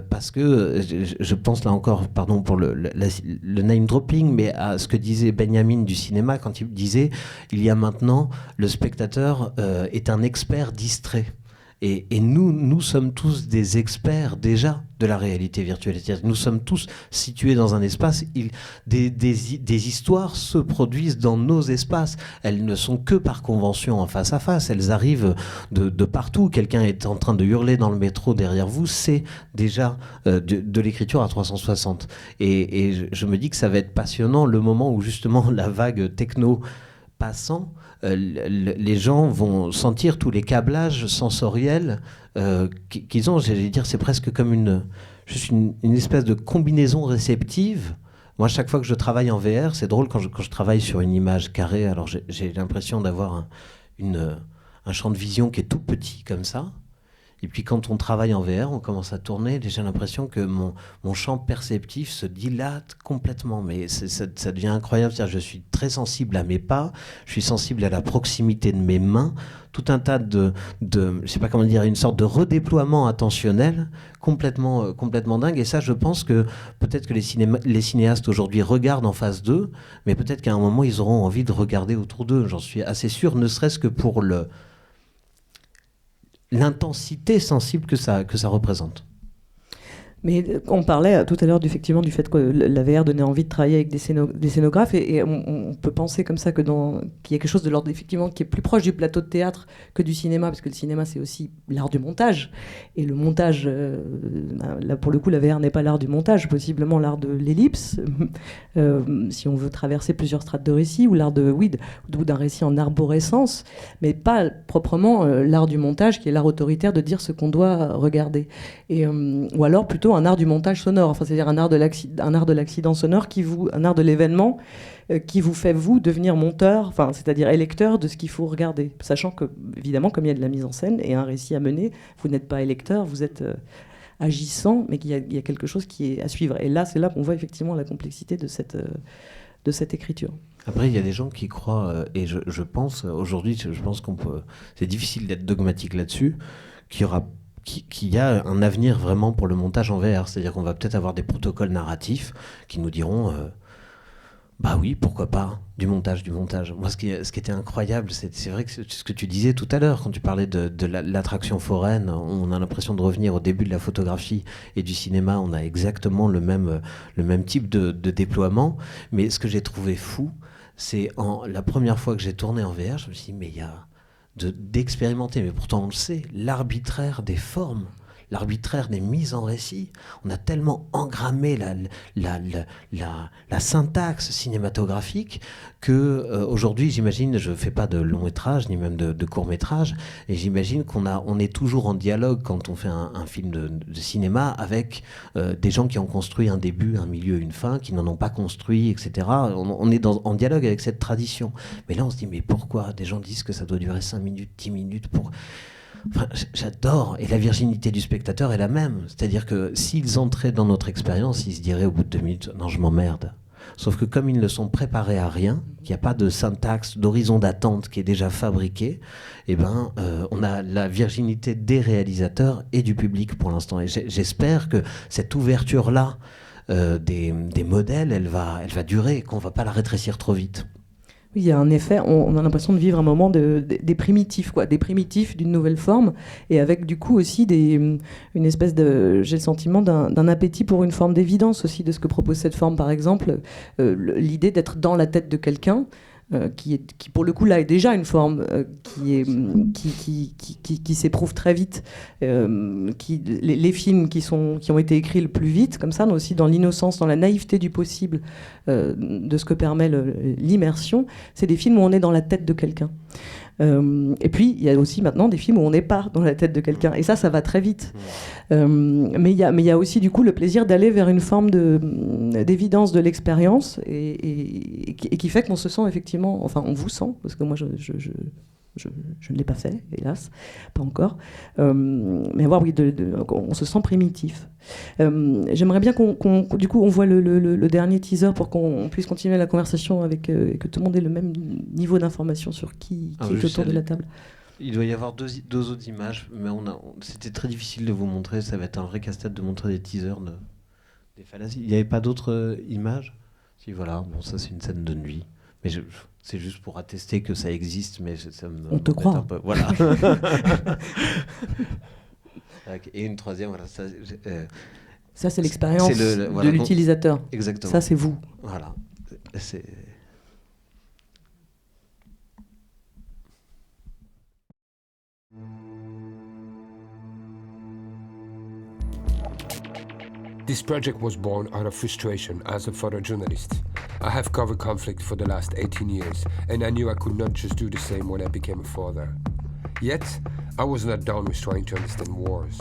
Parce que je pense là encore, pardon pour le name dropping, mais à ce que disait Benjamin du cinéma quand il disait il y a maintenant, le spectateur est un expert distrait. Et nous sommes tous des experts déjà de la réalité virtuelle. C'est-à-dire que nous sommes tous situés dans un espace. Des histoires se produisent dans nos espaces. Elles ne sont que par convention en face à face. Elles arrivent de partout. Quelqu'un est en train de hurler dans le métro derrière vous. C'est déjà de l'écriture à 360. Et je me dis que ça va être passionnant le moment où justement la vague techno passant, les gens vont sentir tous les câblages sensoriels qu'ils ont. J'allais dire, c'est presque comme juste une espèce de combinaison réceptive. Moi, chaque fois que je travaille en VR, c'est drôle quand je travaille sur une image carrée, alors j'ai l'impression d'avoir un champ de vision qui est tout petit comme ça. Et puis quand on travaille en VR, on commence à tourner, j'ai l'impression que mon champ perceptif se dilate complètement. Mais ça devient incroyable. C'est-à-dire, je suis très sensible à mes pas, je suis sensible à la proximité de mes mains, tout un tas de je sais pas comment dire, une sorte de redéploiement attentionnel complètement dingue. Et ça, je pense que peut-être que les cinéastes aujourd'hui regardent en face d'eux, mais peut-être qu'à un moment, ils auront envie de regarder autour d'eux. J'en suis assez sûr, ne serait-ce que pour l'intensité sensible que ça représente. Mais on parlait tout à l'heure effectivement du fait que la VR donnait envie de travailler avec des scénographes, et on peut penser comme ça qu'il y a quelque chose de l'ordre effectivement qui est plus proche du plateau de théâtre que du cinéma, parce que le cinéma c'est aussi l'art du montage, et le montage, là pour le coup la VR n'est pas l'art du montage, possiblement l'art de l'ellipse, si on veut traverser plusieurs strates de récit, ou l'art d'un récit en arborescence, mais pas proprement l'art du montage qui est l'art autoritaire de dire ce qu'on doit regarder, ou alors plutôt un art du montage sonore, enfin, c'est-à-dire un art de l'accident sonore, un art de l'événement qui vous fait vous devenir monteur, enfin, c'est-à-dire électeur de ce qu'il faut regarder, sachant que évidemment comme il y a de la mise en scène et un récit à mener, vous n'êtes pas électeur, vous êtes agissant, mais qu'il y a quelque chose qui est à suivre. Et là, c'est là qu'on voit effectivement la complexité de cette écriture. Après, il y a des gens qui croient, et je pense aujourd'hui, je pense c'est difficile d'être dogmatique là-dessus, qu'il y a un avenir vraiment pour le montage en VR. C'est-à-dire qu'on va peut-être avoir des protocoles narratifs qui nous diront bah oui, pourquoi pas, du montage. Moi, ce qui était incroyable, c'est vrai que ce que tu disais tout à l'heure, quand tu parlais de l'attraction foraine, on a l'impression de revenir au début de la photographie et du cinéma, on a exactement le même type de déploiement. Mais ce que j'ai trouvé fou, c'est la première fois que j'ai tourné en VR, je me suis dit, mais il y a d'expérimenter, mais pourtant on le sait, l'arbitraire des formes, l'arbitraire des mises en récit. On a tellement engrammé la syntaxe cinématographique que aujourd'hui, j'imagine, je ne fais pas de long métrage ni même de court métrage, et j'imagine on est toujours en dialogue quand on fait un film de cinéma avec des gens qui ont construit un début, un milieu, une fin, qui n'en ont pas construit, etc. On est en dialogue avec cette tradition. Mais là, on se dit, mais pourquoi des gens disent que ça doit durer 5 minutes, 10 minutes pour... Enfin, j'adore, et la virginité du spectateur est la même. C'est-à-dire que s'ils entraient dans notre expérience, ils se diraient au bout de 2 minutes, non, je m'emmerde. Sauf que comme ils ne sont préparés à rien, qu'il n'y a pas de syntaxe, d'horizon d'attente qui est déjà fabriqué, eh ben, on a la virginité des réalisateurs et du public pour l'instant. Et j'espère que cette ouverture-là des modèles, elle va durer, qu'on ne va pas la rétrécir trop vite. Oui, il y a un effet, on a l'impression de vivre un moment des primitifs, des primitifs d'une nouvelle forme, et avec du coup aussi une espèce j'ai le sentiment d'un appétit pour une forme d'évidence aussi de ce que propose cette forme, par exemple, l'idée d'être dans la tête de quelqu'un, qui pour le coup là est déjà une forme qui s'éprouve très vite, les films qui ont été écrits le plus vite comme ça, mais aussi dans l'innocence, dans la naïveté du possible, de ce que permet l'immersion, c'est des films où on est dans la tête de quelqu'un. Et puis il y a aussi maintenant des films où on n'est pas dans la tête de quelqu'un, et ça va très vite. Mais il y a aussi du coup le plaisir d'aller vers une forme d'évidence de l'expérience, et qui fait qu'on se sent effectivement, enfin on vous sent, parce que moi je ne l'ai pas fait, hélas, pas encore. Mais voir, oui, on se sent primitif. J'aimerais bien du coup, on voit le dernier teaser pour qu'on puisse continuer la conversation avec que tout le monde ait le même niveau d'information sur qui est autour de la table. Il doit y avoir deux autres images, mais c'était très difficile de vous montrer. Ça va être un vrai casse-tête de montrer des teasers des fallacies. Il n'y avait pas d'autres images ? Si, voilà. Bon, ça, c'est une scène de nuit. Mais c'est juste pour attester que ça existe, mais ça me... On te croit. Un peu. Voilà. Et une troisième, voilà. Ça, c'est l'expérience de l'utilisateur. Exactement. Ça, c'est vous. Voilà. This project was born out of frustration as a photojournalist. I have covered conflict for the last 18 years, and I knew I could not just do the same when I became a father. Yet, I was not done with trying to understand wars.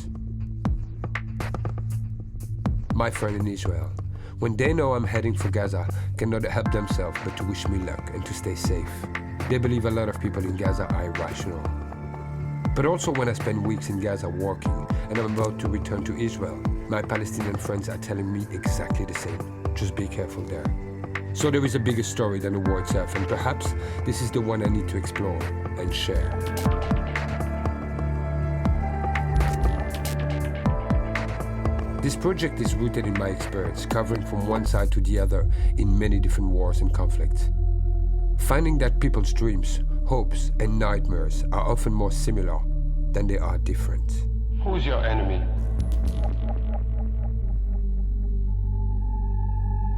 My friend in Israel, when they know I'm heading for Gaza, cannot help themselves but to wish me luck and to stay safe. They believe a lot of people in Gaza are irrational. But also when I spend weeks in Gaza working and I'm about to return to Israel, my Palestinian friends are telling me exactly the same. Just be careful there. So there is a bigger story than the war itself, and perhaps this is the one I need to explore and share. This project is rooted in my experience, covering from one side to the other in many different wars and conflicts. Finding that people's dreams, hopes, and nightmares are often more similar than they are different. Who's your enemy?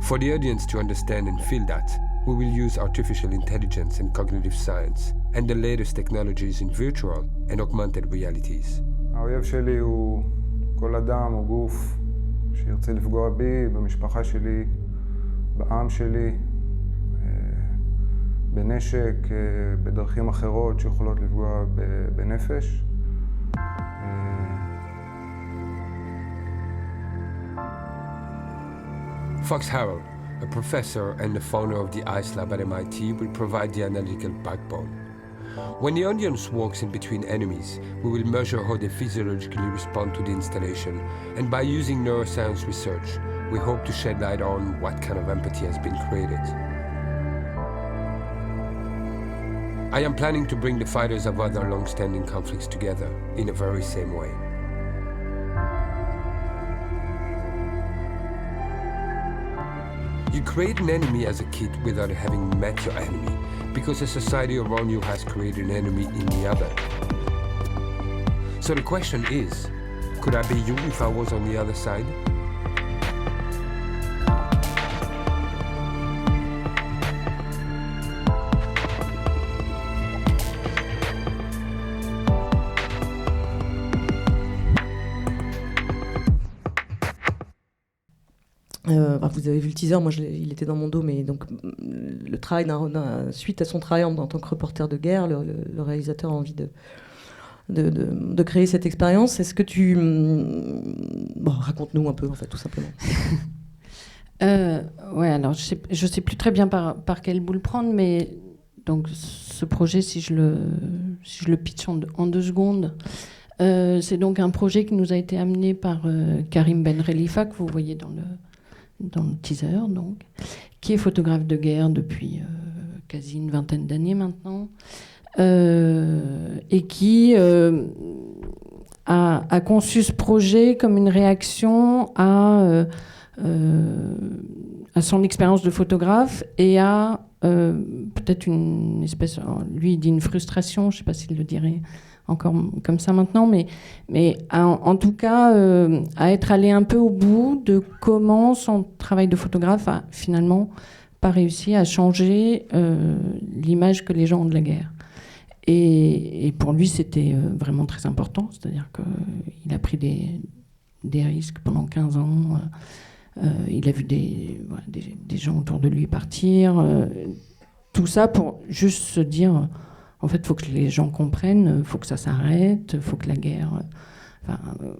For the audience to understand and feel that, we will use artificial intelligence and cognitive science, and the latest technologies in virtual and augmented realities. האויב שלי הוא כל אדם או גוף שירצה לפגוע בי, במשפחה שלי, בעם שלי, בנשק, בדרכים אחרות שיכולות לפגוע בנפש. Fox Harrell, a professor and the founder of the ICE Lab at MIT, will provide the analytical backbone. When the audience walks in between enemies, we will measure how they physiologically respond to the installation, and by using neuroscience research, we hope to shed light on what kind of empathy has been created. I am planning to bring the fighters of other long-standing conflicts together in a very same way. You create an enemy as a kid without having met your enemy, because the society around you has created an enemy in the other. So the question is, could I be you if I was on the other side? Vous avez vu le teaser, moi il était dans mon dos, mais donc le travail suite à son travail en tant que reporter de guerre, le réalisateur a envie de créer cette expérience. Est-ce que tu... raconte-nous un peu, en fait, tout simplement. Ouais, alors je sais plus très bien par quel bout le prendre, mais donc ce projet, si je le pitch en 2 secondes, c'est donc un projet qui nous a été amené par Karim Ben Relifa, que vous voyez dans le teaser, donc, qui est photographe de guerre depuis quasi une vingtaine d'années maintenant, et qui a conçu ce projet comme une réaction à son expérience de photographe et à peut-être une espèce, lui il dit une frustration, je ne sais pas s'il le dirait encore comme ça maintenant, mais en tout cas à être allé un peu au bout de comment son travail de photographe a finalement pas réussi à changer l'image que les gens ont de la guerre. Et pour lui, c'était vraiment très important, c'est-à-dire qu'il a pris des risques pendant 15 ans, il a vu des gens autour de lui partir, tout ça pour juste se dire... En fait, il faut que les gens comprennent, il faut que ça s'arrête, il faut que la guerre...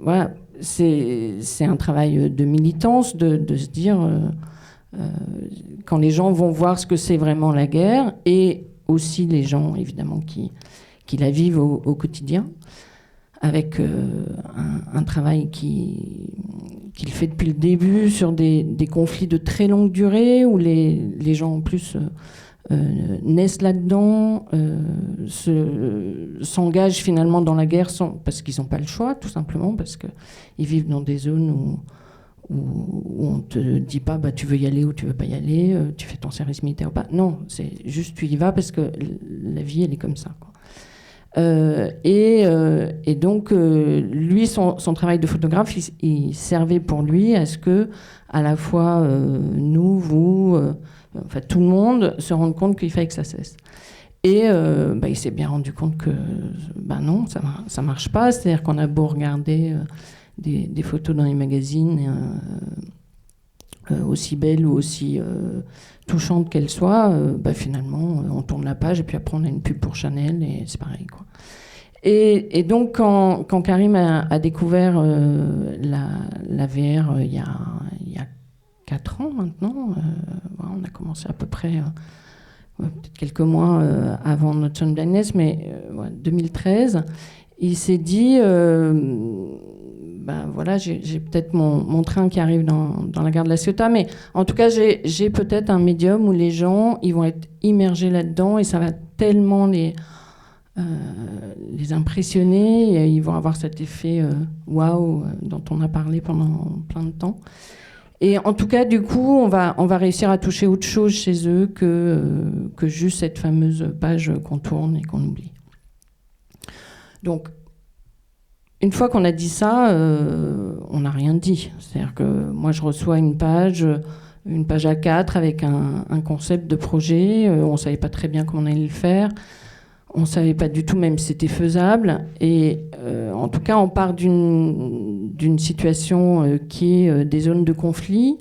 voilà, c'est un travail de militance, de se dire, quand les gens vont voir ce que c'est vraiment la guerre, et aussi les gens, évidemment, qui la vivent au quotidien, avec un travail qu'il fait depuis le début sur des conflits de très longue durée, où les gens, en plus... naissent là-dedans, s'engagent finalement dans la guerre parce qu'ils n'ont pas le choix, tout simplement, parce qu'ils vivent dans des zones où on ne te dit pas tu veux y aller ou tu ne veux pas y aller, tu fais ton service militaire ou pas. Non, c'est juste tu y vas parce que la vie, elle est comme ça, quoi. Et donc, lui, son travail de photographe, il servait pour lui à ce que, à la fois, nous, vous... enfin, tout le monde se rend compte qu'il fallait que ça cesse. Et il s'est bien rendu compte que non, ça marche pas. C'est-à-dire qu'on a beau regarder des photos dans les magazines, aussi belles ou aussi touchantes qu'elles soient, finalement, on tourne la page et puis après on a une pub pour Chanel et c'est pareil, quoi. Et donc, quand Karim a découvert la VR il y a 4 ans maintenant, on a commencé à peu près, peut-être quelques mois avant Not So Blindness, mais 2013, il s'est dit, voilà, j'ai peut-être mon train qui arrive dans la gare de la Ciotat, mais en tout cas, j'ai peut-être un médium où les gens, ils vont être immergés là-dedans et ça va tellement les impressionner, et ils vont avoir cet effet waouh dont on a parlé pendant plein de temps. Et en tout cas, du coup, on va réussir à toucher autre chose chez eux que juste cette fameuse page qu'on tourne et qu'on oublie. Donc, une fois qu'on a dit ça, on n'a rien dit. C'est-à-dire que moi, je reçois une page A4 avec un concept de projet. On ne savait pas très bien comment on allait le faire. On ne savait pas du tout même si c'était faisable. Et en tout cas, on part d'une situation qui est des zones de conflit,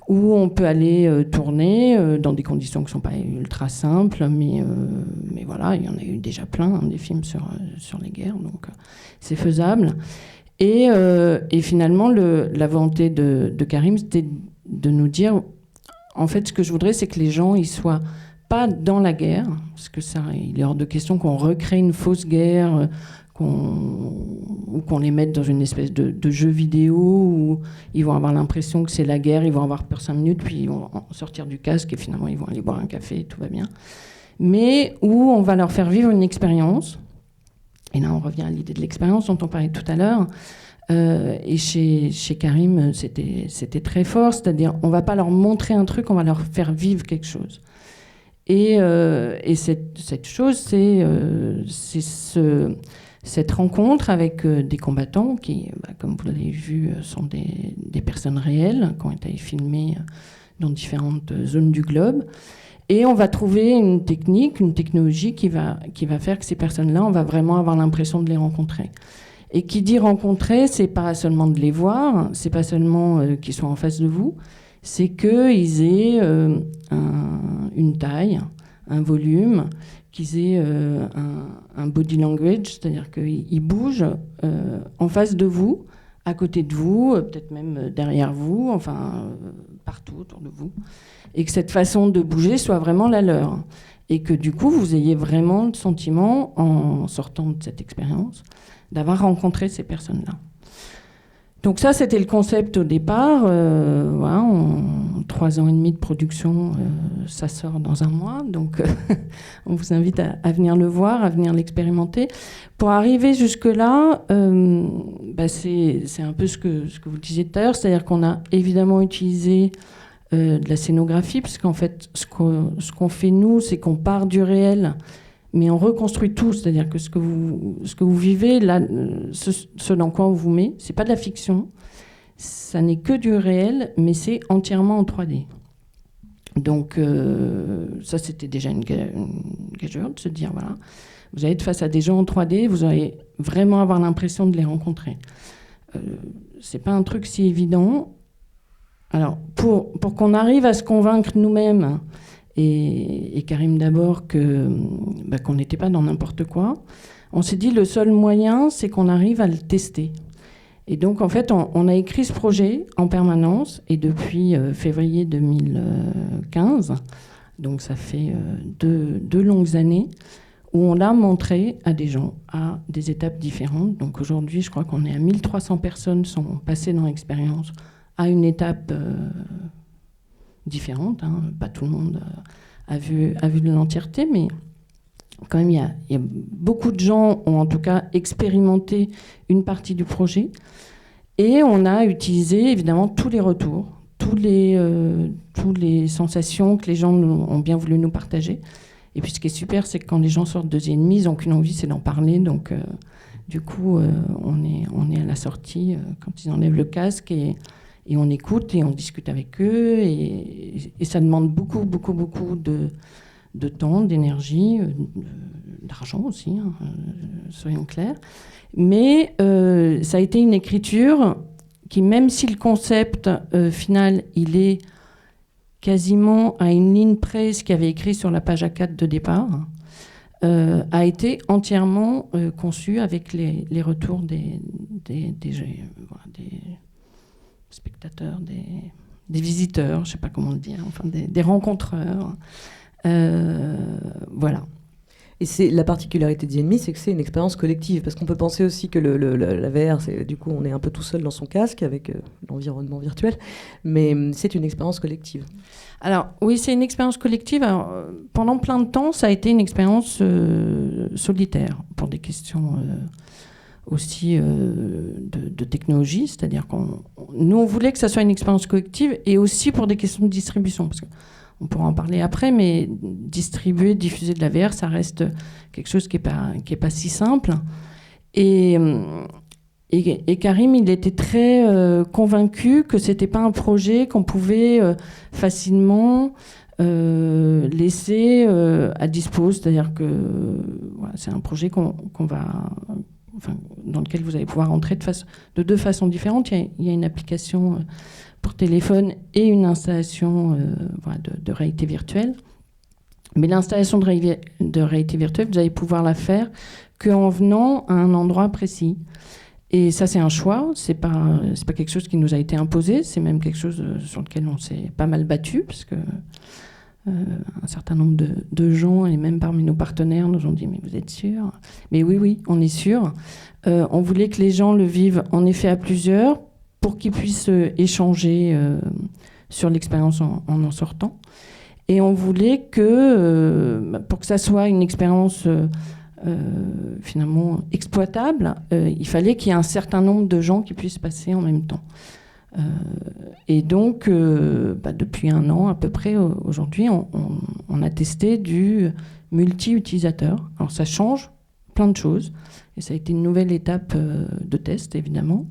où on peut aller tourner dans des conditions qui ne sont pas ultra simples, mais voilà, il y en a eu déjà plein, des films sur les guerres, donc c'est faisable. Et finalement, la volonté de Karim, c'était de nous dire, en fait, ce que je voudrais, c'est que les gens, ils soient pas dans la guerre, parce que ça, il est hors de question qu'on recrée une fausse guerre, ou qu'on les mette dans une espèce de jeu vidéo où ils vont avoir l'impression que c'est la guerre, ils vont avoir peur 5 minutes, puis ils vont sortir du casque et finalement ils vont aller boire un café et tout va bien. Mais où on va leur faire vivre une expérience. Et là on revient à l'idée de l'expérience dont on parlait tout à l'heure. Et chez Karim, c'était très fort, c'est-à-dire on va pas leur montrer un truc, on va leur faire vivre quelque chose. Et cette chose, c'est cette rencontre avec des combattants qui, comme vous l'avez vu, sont des personnes réelles qui ont été filmées dans différentes zones du globe. Et on va trouver une technique, une technologie qui va faire que ces personnes-là, on va vraiment avoir l'impression de les rencontrer. Et qui dit rencontrer, c'est pas seulement de les voir, c'est pas seulement qu'ils soient en face de vous, c'est qu'ils aient une taille, un volume, qu'ils aient un body language, c'est-à-dire qu'ils bougent en face de vous, à côté de vous, peut-être même derrière vous, enfin partout autour de vous, et que cette façon de bouger soit vraiment la leur. Et que du coup, vous ayez vraiment le sentiment, en sortant de cette expérience, d'avoir rencontré ces personnes-là. Donc ça, c'était le concept au départ. Voilà, 3 ans et demi de production, ça sort dans un mois. Donc on vous invite à venir le voir, à venir l'expérimenter. Pour arriver jusque-là, c'est un peu ce que vous disiez tout à l'heure, c'est-à-dire qu'on a évidemment utilisé de la scénographie, parce qu'en fait, ce qu'on fait nous, c'est qu'on part du réel, mais on reconstruit tout, c'est-à-dire que ce que vous vivez, là, ce dans quoi on vous met, c'est pas de la fiction, ça n'est que du réel, mais c'est entièrement en 3D. Donc ça, c'était déjà une gageure de se dire, voilà, vous allez être face à des gens en 3D, vous allez vraiment avoir l'impression de les rencontrer. C'est pas un truc si évident. Alors, pour qu'on arrive à se convaincre nous-mêmes, et Karim d'abord, qu'on n'était pas dans n'importe quoi, on s'est dit le seul moyen, c'est qu'on arrive à le tester. Et donc, en fait, on a écrit ce projet en permanence, et depuis février 2015, donc ça fait 2 longues années, où on l'a montré à des gens, à des étapes différentes. Donc aujourd'hui, je crois qu'on est à 1300 personnes sont passées dans l'expérience à une étape différente. Hein. Pas tout le monde a vu de l'entièreté, mais quand même, il y a beaucoup de gens ont en tout cas expérimenté une partie du projet. Et on a utilisé évidemment tous les retours, toutes les sensations que les gens ont bien voulu nous partager. Et puis ce qui est super, c'est que quand les gens sortent de The Enemy, ils n'ont qu'une envie, c'est d'en parler. Donc du coup, on est à la sortie quand ils enlèvent le casque et on écoute et on discute avec eux. Et ça demande beaucoup de temps, d'énergie, d'argent aussi, hein, soyons clairs. Mais ça a été une écriture qui, même si le concept final, il est quasiment à une ligne près ce qu'il avait écrit sur la page A4 de départ, a été entièrement conçu avec les retours des spectateurs, des visiteurs, je ne sais pas comment le dire, enfin des rencontreurs. Voilà. Et c'est la particularité de The Enemy, c'est que c'est une expérience collective, parce qu'on peut penser aussi que la VR, du coup, on est un peu tout seul dans son casque avec l'environnement virtuel, mais c'est une expérience collective. Alors oui, c'est une expérience collective. Alors, pendant plein de temps, ça a été une expérience solitaire pour des questions aussi de technologie, c'est-à-dire nous on voulait que ça soit une expérience collective et aussi pour des questions de distribution, parce qu'on pourra en parler après, mais distribuer, diffuser de la VR, ça reste quelque chose qui est pas si simple. Et Karim, il était très convaincu que c'était pas un projet qu'on pouvait facilement laisser à disposition, c'est-à-dire que voilà, c'est un projet dans lequel vous allez pouvoir entrer de deux façons différentes. Il y a une application pour téléphone et une installation de réalité virtuelle. Mais l'installation de réalité virtuelle, vous allez pouvoir la faire qu'en venant à un endroit précis. Et ça, c'est un choix. C'est pas quelque chose qui nous a été imposé. C'est même quelque chose sur lequel on s'est pas mal battu, parce que un certain nombre de gens, et même parmi nos partenaires, nous ont dit « Mais vous êtes sûrs ?» Mais oui, on est sûr. On voulait que les gens le vivent en effet à plusieurs pour qu'ils puissent échanger sur l'expérience en sortant. Et on voulait que, pour que ça soit une expérience finalement exploitable, il fallait qu'il y ait un certain nombre de gens qui puissent passer en même temps. Et donc, depuis 1 an à peu près, aujourd'hui, on a testé du multi-utilisateur. Alors ça change plein de choses, et ça a été une nouvelle étape de test, évidemment,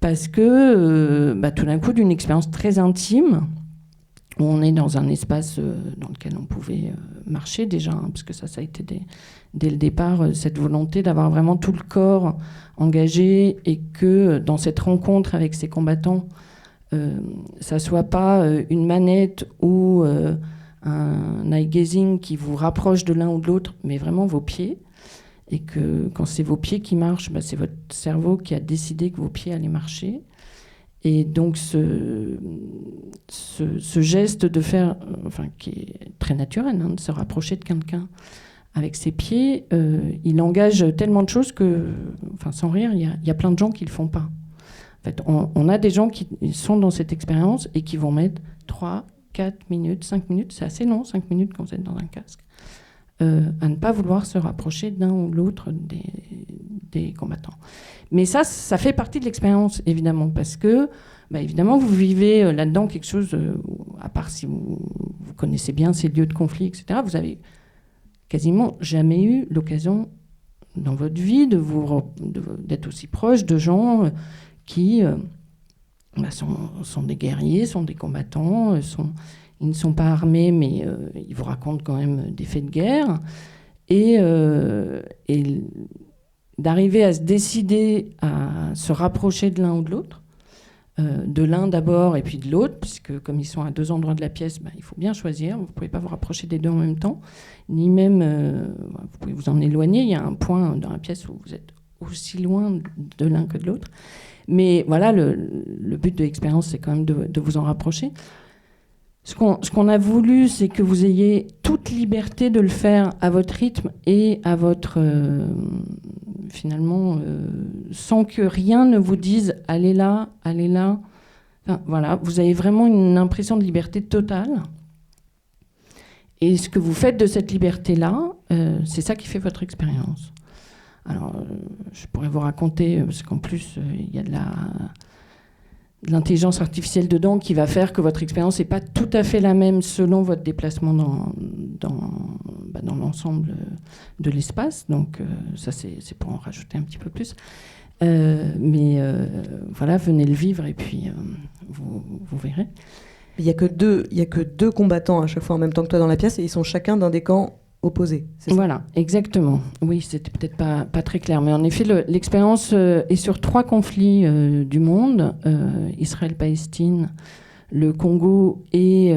parce que tout d'un coup, d'une expérience très intime, où on est dans un espace dans lequel on pouvait marcher déjà, parce que ça a été dès le départ cette volonté d'avoir vraiment tout le corps engagé, et que dans cette rencontre avec ces combattants, ça soit pas une manette ou un eye gazing qui vous rapproche de l'un ou de l'autre, mais vraiment vos pieds, et que quand c'est vos pieds qui marchent, c'est votre cerveau qui a décidé que vos pieds allaient marcher. Et donc ce geste de faire, qui est très naturel, de se rapprocher de quelqu'un avec ses pieds, il engage tellement de choses que, sans rire, il y a plein de gens qui ne le font pas. En fait, on a des gens qui sont dans cette expérience et qui vont mettre 3, 4 minutes, 5 minutes, c'est assez long, 5 minutes quand vous êtes dans un casque, à ne pas vouloir se rapprocher d'un ou l'autre des combattants. Mais ça fait partie de l'expérience, évidemment, parce que, évidemment, vous vivez là-dedans quelque chose, à part si vous connaissez bien ces lieux de conflit, etc., vous avez quasiment jamais eu l'occasion dans votre vie d'être aussi proche de gens qui sont des guerriers, sont des combattants, ils ne sont pas armés, mais ils vous racontent quand même des faits de guerre. Et d'arriver à se décider à se rapprocher de l'un ou de l'autre, de l'un d'abord et puis de l'autre, puisque comme ils sont à 2 endroits de la pièce, il faut bien choisir. Vous ne pouvez pas vous rapprocher des deux en même temps, ni même, vous pouvez vous en éloigner. Il y a un point dans la pièce où vous êtes aussi loin de l'un que de l'autre. Mais voilà, le but de l'expérience, c'est quand même de vous en rapprocher. Ce qu'on a voulu, c'est que vous ayez toute liberté de le faire à votre rythme et à votre... finalement, sans que rien ne vous dise « allez là, allez là ». Voilà, vous avez vraiment une impression de liberté totale. Et ce que vous faites de cette liberté-là, c'est ça qui fait votre expérience. Alors, je pourrais vous raconter, parce qu'en plus, il y a de l'intelligence artificielle dedans qui va faire que votre expérience n'est pas tout à fait la même selon votre déplacement dans l'ensemble de l'espace. Donc ça, c'est pour en rajouter un petit peu plus. Mais voilà, venez le vivre et puis vous verrez. Il n'y a que deux combattants à chaque fois en même temps que toi dans la pièce, et ils sont chacun d'un des camps opposés. C'est ça ? Voilà, exactement. Oui, c'était peut-être pas très clair, mais en effet, l'expérience est sur 3 conflits du monde, Israël-Palestine, le Congo et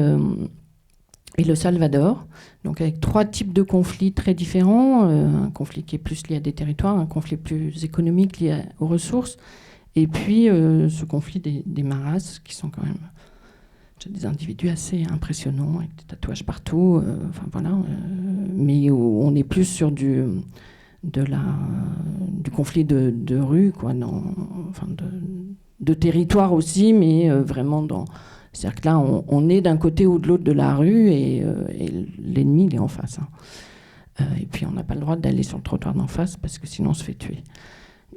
le Salvador. Donc avec 3 types de conflits très différents, un conflit qui est plus lié à des territoires, un conflit plus économique lié aux ressources, et puis ce conflit des maras qui sont quand même C'est des individus assez impressionnants, avec des tatouages partout, enfin voilà, mais où on est plus sur du conflit de rue, quoi, de territoire aussi, mais vraiment dans... C'est-à-dire que là, on est d'un côté ou de l'autre de la rue et l'ennemi, il est en face. Hein. Et puis, on n'a pas le droit d'aller sur le trottoir d'en face parce que sinon, on se fait tuer.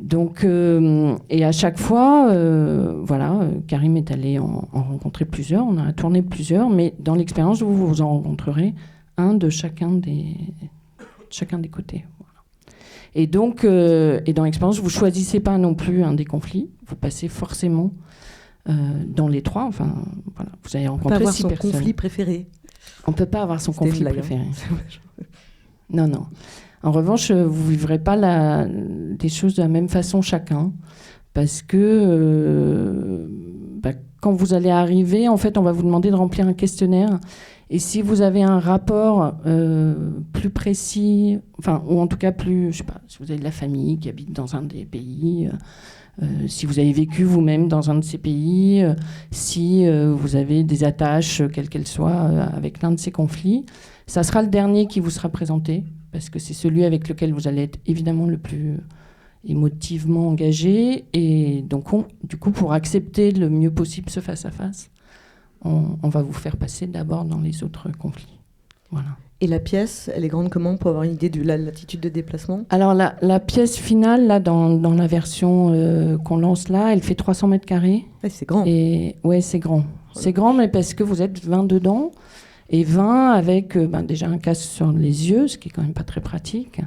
Donc, et à chaque fois, voilà, Karim est allé en rencontrer plusieurs, on a tourné plusieurs, mais dans l'expérience, vous en rencontrerez un de chacun des côtés. Voilà. Et donc, et dans l'expérience, vous ne choisissez pas non plus un des conflits, vous passez forcément dans les trois. Enfin, voilà, vous allez rencontrer 6 personnes. On peut avoir son conflit préféré. On ne peut pas avoir son conflit préféré. Non, non. En revanche, vous ne vivrez pas des choses de la même façon chacun, parce que quand vous allez arriver, en fait, on va vous demander de remplir un questionnaire. Et si vous avez un rapport plus précis, enfin, ou en tout cas plus, je sais pas, si vous avez de la famille qui habite dans un des pays, si vous avez vécu vous-même dans un de ces pays, si vous avez des attaches, quelles qu'elles soient, avec l'un de ces conflits, ça sera le dernier qui vous sera présenté, parce que c'est celui avec lequel vous allez être évidemment le plus émotivement engagé. Et donc, du coup, pour accepter le mieux possible ce face-à-face, on va vous faire passer d'abord dans les autres conflits. Voilà. Et la pièce, elle est grande comment pour avoir une idée de la latitude de déplacement ? Alors, la pièce finale, là, dans la version qu'on lance là, elle fait 300 mètres carrés. Ouais, c'est grand. Et, ouais, c'est grand. C'est grand, mais parce que vous êtes 20 dedans. Et 20 avec déjà un casque sur les yeux, ce qui est quand même pas très pratique.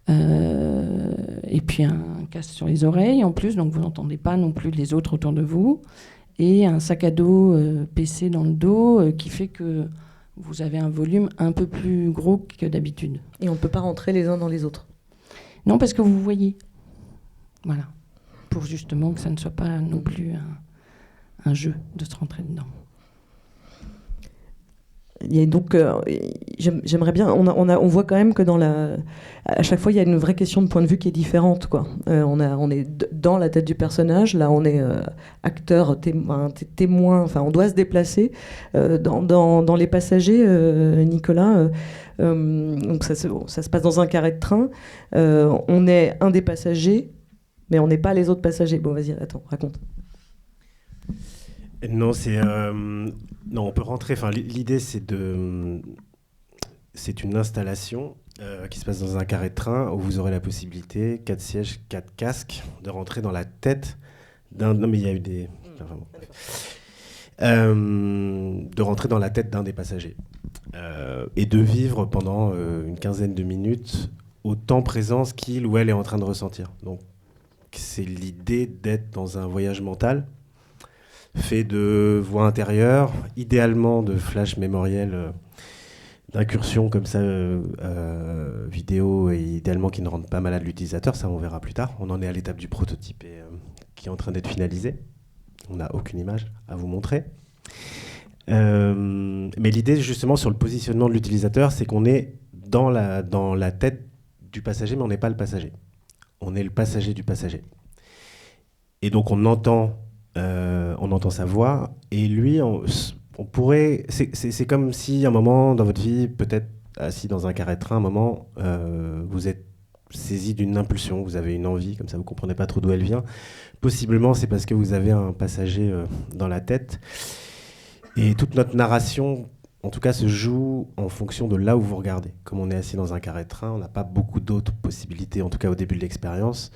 Et puis un casque sur les oreilles en plus, donc vous n'entendez pas non plus les autres autour de vous. Et un sac à dos PC dans le dos qui fait que vous avez un volume un peu plus gros que d'habitude. Et on ne peut pas rentrer les uns dans les autres ? Non, parce que vous voyez. Voilà. Pour justement que ça ne soit pas non plus un jeu de se rentrer dedans. Il y a donc, j'aimerais bien, on voit quand même que à chaque fois il y a une vraie question de point de vue qui est différente, quoi. On est dans la tête du personnage, là on est acteur, témoin, enfin on doit se déplacer dans les passagers. Nicolas, donc ça se passe dans un carré de train. On est un des passagers, mais on n'est pas les autres passagers. Bon, vas-y, attends, raconte. Non, non, on peut rentrer. Enfin, l'idée, c'est une installation qui se passe dans un carré de train où vous aurez la possibilité, 4 sièges, 4 casques, de rentrer dans la tête d'un. Non, mais il y a eu des. De rentrer dans la tête d'un des passagers et de vivre pendant une quinzaine de minutes au temps présent ce qu'il ou elle est en train de ressentir. Donc, c'est l'idée d'être dans un voyage mental fait de voix intérieures, idéalement de flash mémoriel, d'incursions comme ça, vidéo, et idéalement qui ne rendent pas malade l'utilisateur. Ça, on verra plus tard. On en est à l'étape du prototype qui est en train d'être finalisé. On n'a aucune image à vous montrer. Mais l'idée, justement, sur le positionnement de l'utilisateur, c'est qu'on est dans la tête du passager, mais on n'est pas le passager. On est le passager du passager. Et donc, on entend sa voix, et lui, on pourrait... C'est comme si, à un moment dans votre vie, peut-être assis dans un carré de train, à un moment, vous êtes saisi d'une impulsion, vous avez une envie, comme ça vous ne comprenez pas trop d'où elle vient. Possiblement, c'est parce que vous avez un passager dans la tête. Et toute notre narration, en tout cas, se joue en fonction de là où vous regardez. Comme on est assis dans un carré de train, on n'a pas beaucoup d'autres possibilités, en tout cas au début de l'expérience,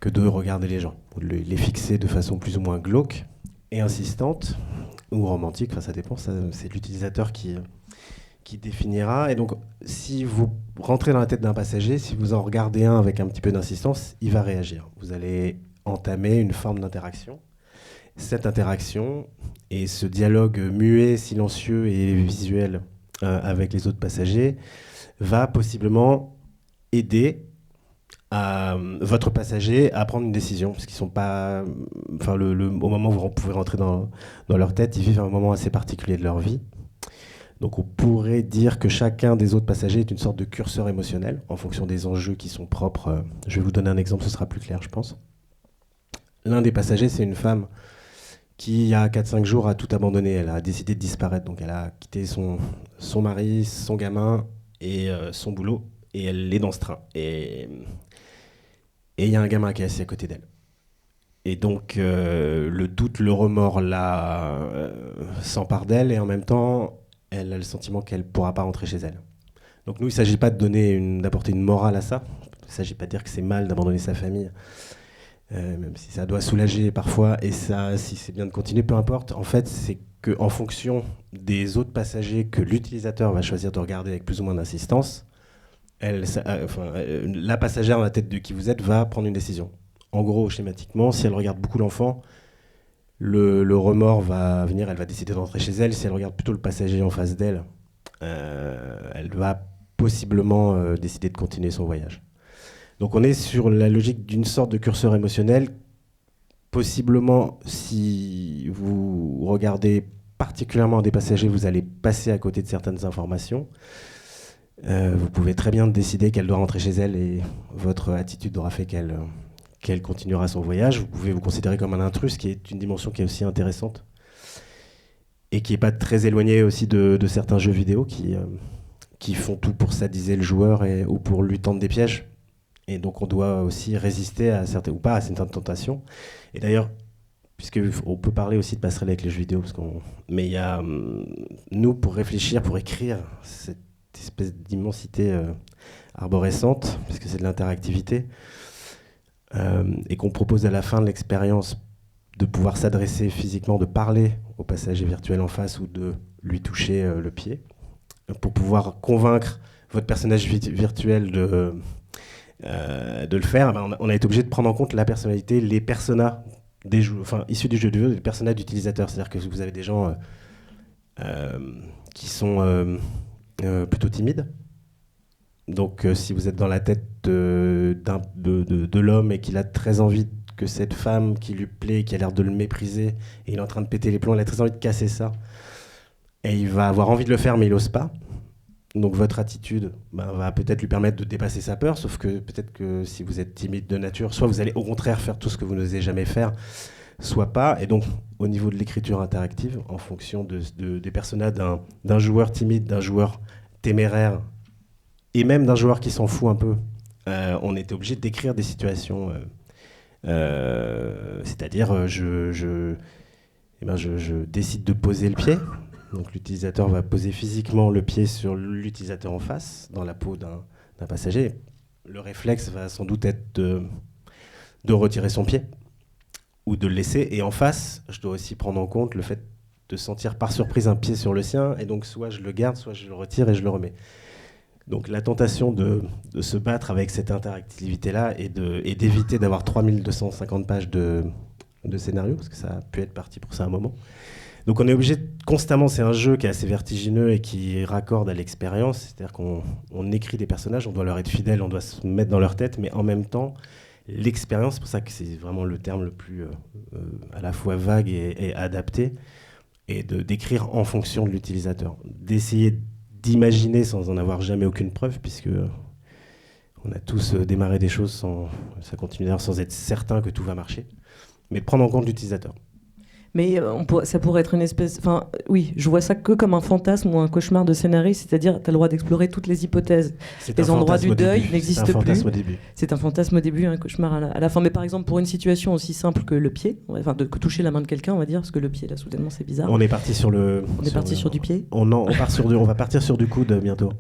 que de regarder les gens, ou de les fixer de façon plus ou moins glauque et insistante, ou romantique, enfin ça dépend, c'est l'utilisateur qui définira. Et donc, si vous rentrez dans la tête d'un passager, si vous en regardez un avec un petit peu d'insistance, il va réagir. Vous allez entamer une forme d'interaction. Cette interaction et ce dialogue muet, silencieux et visuel avec les autres passagers va possiblement aider votre passager à prendre une décision, parce qu'ils sont pas, enfin au moment où vous pouvez rentrer dans leur tête, ils vivent un moment assez particulier de leur vie. Donc on pourrait dire que chacun des autres passagers est une sorte de curseur émotionnel en fonction des enjeux qui sont propres. Je vais vous donner un exemple, ce sera plus clair, je pense. L'un des passagers, c'est une femme qui, il y a 4-5 jours, a tout abandonné. Elle a décidé de disparaître. Donc elle a quitté son mari, son gamin et son boulot. Et elle est dans ce train. Et il y a un gamin qui est assis à côté d'elle. Et donc le doute, le remords s'empare d'elle. Et en même temps, elle a le sentiment qu'elle ne pourra pas rentrer chez elle. Donc nous, il ne s'agit pas d'apporter une morale à ça. Il ne s'agit pas de dire que c'est mal d'abandonner sa famille. Même si ça doit soulager parfois, et ça, si c'est bien de continuer, peu importe. En fait, c'est qu'en fonction des autres passagers que l'utilisateur va choisir de regarder avec plus ou moins d'insistance, la passagère dans la tête de qui vous êtes va prendre une décision. En gros, schématiquement, si elle regarde beaucoup l'enfant, le remords va venir, elle va décider d'entrer chez elle. Si elle regarde plutôt le passager en face d'elle, elle va possiblement décider de continuer son voyage. Donc on est sur la logique d'une sorte de curseur émotionnel. Possiblement, si vous regardez particulièrement des passagers, vous allez passer à côté de certaines informations. Vous pouvez très bien décider qu'elle doit rentrer chez elle et votre attitude aura fait qu'elle continuera son voyage. Vous pouvez vous considérer comme un intrus, qui est une dimension qui est aussi intéressante et qui n'est pas très éloignée aussi de certains jeux vidéo qui font tout pour sadiser le joueur ou pour lui tendre des pièges. Et donc on doit aussi résister à certaines tentations. Et d'ailleurs, puisqu'on peut parler aussi de passerelle avec les jeux vidéo, mais il y a, nous, pour réfléchir, pour écrire cette espèce d'immensité arborescente, puisque c'est de l'interactivité, et qu'on propose à la fin de l'expérience de pouvoir s'adresser physiquement, de parler au passager virtuel en face ou de lui toucher le pied, pour pouvoir convaincre votre personnage virtuel de le faire, on a été obligé de prendre en compte la personnalité, les personas issus du jeu de vidéo, les personnages d'utilisateurs. C'est-à-dire que vous avez des gens qui sont plutôt timides. Donc si vous êtes dans la tête de l'homme et qu'il a très envie que cette femme qui lui plaît, qui a l'air de le mépriser, et il est en train de péter les plombs, il a très envie de casser ça, et il va avoir envie de le faire mais il n'ose pas. Donc votre attitude va peut-être lui permettre de dépasser sa peur, sauf que peut-être que si vous êtes timide de nature, soit vous allez au contraire faire tout ce que vous n'osez jamais faire, soit pas. Et donc au niveau de l'écriture interactive, en fonction des personnages d'un joueur timide, d'un joueur téméraire, et même d'un joueur qui s'en fout un peu, on était obligé d'écrire des situations. C'est-à-dire, je décide de poser le pied. Donc l'utilisateur va poser physiquement le pied sur l'utilisateur en face, dans la peau d'un passager. Le réflexe va sans doute être de retirer son pied ou de le laisser. Et en face, je dois aussi prendre en compte le fait de sentir par surprise un pied sur le sien. Et donc soit je le garde, soit je le retire et je le remets. Donc la tentation de se battre avec cette interactivité-là et d'éviter d'avoir 3250 pages de scénario, parce que ça a pu être parti pour ça à un moment. Donc on est obligé constamment, c'est un jeu qui est assez vertigineux et qui raccorde à l'expérience, c'est-à-dire qu'on écrit des personnages, on doit leur être fidèle, on doit se mettre dans leur tête, mais en même temps, l'expérience, c'est pour ça que c'est vraiment le terme le plus à la fois vague et adapté, et d'écrire en fonction de l'utilisateur, d'essayer d'imaginer sans en avoir jamais aucune preuve, puisque on a tous démarré des choses ça continue d'ailleurs sans être certain que tout va marcher, mais prendre en compte l'utilisateur. Mais ça pourrait être une espèce... Enfin, oui, je vois ça que comme un fantasme ou un cauchemar de scénariste, c'est-à-dire tu as le droit d'explorer toutes les hypotèses. Les endroits du deuil n'existent plus. C'est un fantasme au début, un cauchemar à la fin. Mais par exemple, pour une situation aussi simple que le pied, enfin de toucher la main de quelqu'un, on va dire, parce que le pied, là, soudainement, c'est bizarre. On est parti sur du pied. On va partir sur du coude bientôt.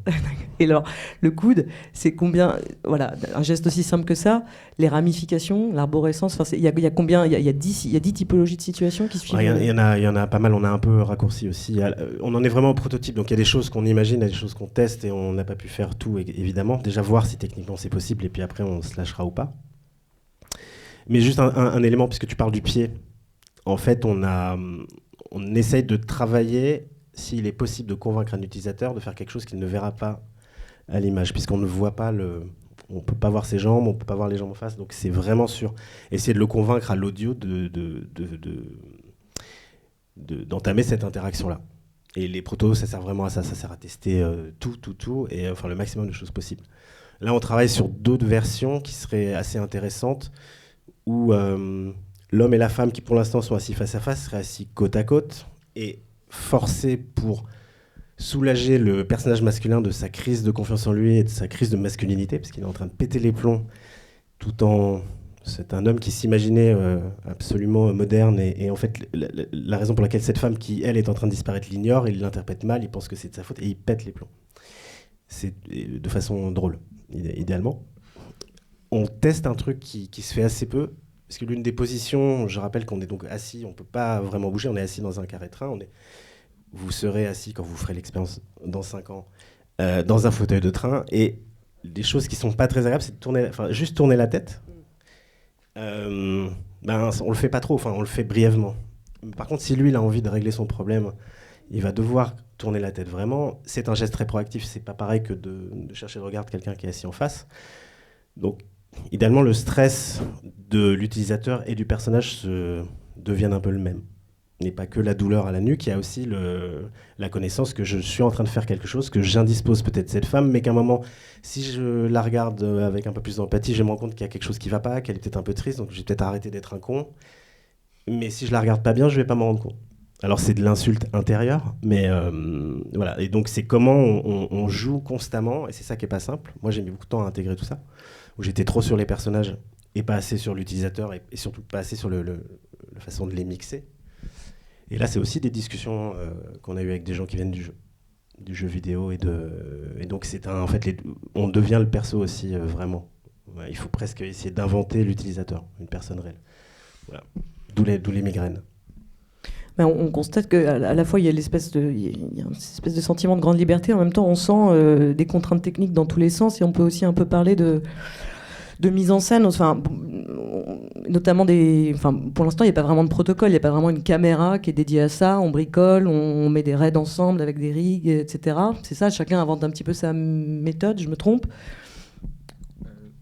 Et alors, le coude, c'est combien... Voilà, un geste aussi simple que ça, les ramifications, l'arborescence, il y a combien... Il y a 10 typologies de situations qui suivent. Il y en a pas mal, on a un peu raccourci aussi. On en est vraiment au prototype, donc il y a des choses qu'on imagine, il y a des choses qu'on teste, et on n'a pas pu faire tout, évidemment. Déjà voir si techniquement c'est possible, et puis après on se lâchera ou pas. Mais juste un élément, puisque tu parles du pied. En fait, on essaye de travailler s'il est possible de convaincre un utilisateur de faire quelque chose qu'il ne verra pas à l'image, puisqu'on ne voit pas on ne peut pas voir ses jambes, on ne peut pas voir les jambes en face, donc c'est vraiment sûr. Essayer de le convaincre à l'audio d'entamer cette interaction-là. Et les protos, ça sert vraiment à ça sert à tester tout, et enfin le maximum de choses possibles. Là, on travaille sur d'autres versions qui seraient assez intéressantes, où l'homme et la femme qui pour l'instant sont assis face à face seraient assis côte à côte et forcés pour soulager le personnage masculin de sa crise de confiance en lui et de sa crise de masculinité, parce qu'il est en train de péter les plombs, tout en... C'est un homme qui s'imaginait absolument moderne, et en fait, la raison pour laquelle cette femme, qui, elle, est en train de disparaître, l'ignore, il l'interprète mal, il pense que c'est de sa faute, et il pète les plombs. C'est de façon drôle, idéalement. On teste un truc qui se fait assez peu, parce que l'une des positions, je rappelle qu'on est donc assis, on ne peut pas vraiment bouger, on est assis dans un carré-train, vous serez assis quand vous ferez l'expérience dans 5 ans, dans un fauteuil de train, et des choses qui ne sont pas très agréables, c'est de juste tourner la tête. On le fait pas trop, on le fait brièvement. Par contre, si lui, il a envie de régler son problème, il va devoir tourner la tête vraiment. C'est un geste très proactif, c'est pas pareil que de chercher le regard de quelqu'un qui est assis en face. Donc, idéalement, le stress de l'utilisateur et du personnage deviennent un peu le même. Il n'est pas que la douleur à la nuque, il y a aussi la connaissance que je suis en train de faire quelque chose, que j'indispose peut-être cette femme, mais qu'à un moment, si je la regarde avec un peu plus d'empathie, je vais me rendre compte qu'il y a quelque chose qui ne va pas, qu'elle est peut-être un peu triste, donc je vais peut-être arrêter d'être un con. Mais si je la regarde pas bien, je ne vais pas m'en rendre compte. Alors c'est de l'insulte intérieure, mais voilà. Et donc c'est comment on joue constamment, et c'est ça qui n'est pas simple. Moi j'ai mis beaucoup de temps à intégrer tout ça, où j'étais trop sur les personnages et pas assez sur l'utilisateur, et surtout pas assez sur la façon de les mixer. Et là, c'est aussi des discussions qu'on a eues avec des gens qui viennent du jeu vidéo. Et donc, en fait, on devient le perso aussi, vraiment. Ouais, il faut presque essayer d'inventer l'utilisateur, une personne réelle. Voilà. D'où les migraines. Ben, on constate qu'à la fois, il y a une espèce de sentiment de grande liberté. En même temps, on sent des contraintes techniques dans tous les sens. Et on peut aussi un peu parler de mise en scène, notamment pour l'instant il n'y a pas vraiment de protocole, il n'y a pas vraiment une caméra qui est dédiée à ça, on bricole, on met des raids ensemble avec des rigs, etc. C'est ça, chacun invente un petit peu sa méthode, je me trompe?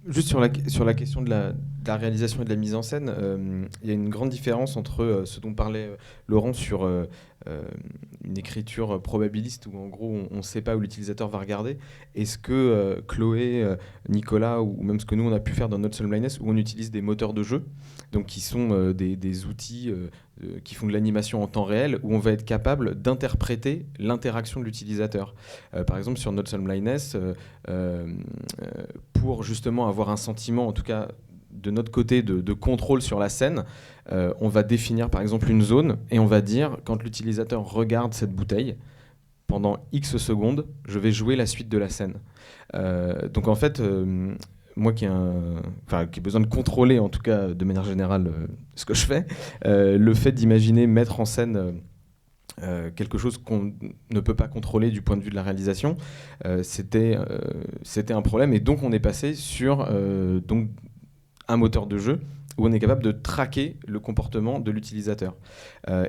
Juste sur la question de la réalisation et de la mise en scène, il y a une grande différence entre ce dont parlait Laurent sur une écriture probabiliste où en gros on ne sait pas où l'utilisateur va regarder, et ce que Chloé, Nicolas ou même ce que nous on a pu faire dans Not So Blindness, où on utilise des moteurs de jeu, donc qui sont des outils qui font de l'animation en temps réel, où on va être capable d'interpréter l'interaction de l'utilisateur. Par exemple sur Not So Blindness, pour justement avoir un sentiment, en tout cas de notre côté, de contrôle sur la scène, on va définir par exemple une zone et on va dire, quand l'utilisateur regarde cette bouteille, pendant X secondes, je vais jouer la suite de la scène. Donc en fait, moi qui ai besoin de contrôler, en tout cas de manière générale, ce que je fais, le fait d'imaginer mettre en scène quelque chose qu'on ne peut pas contrôler du point de vue de la réalisation, c'était un problème, et donc on est passé sur un moteur de jeu où on est capable de traquer le comportement de l'utilisateur.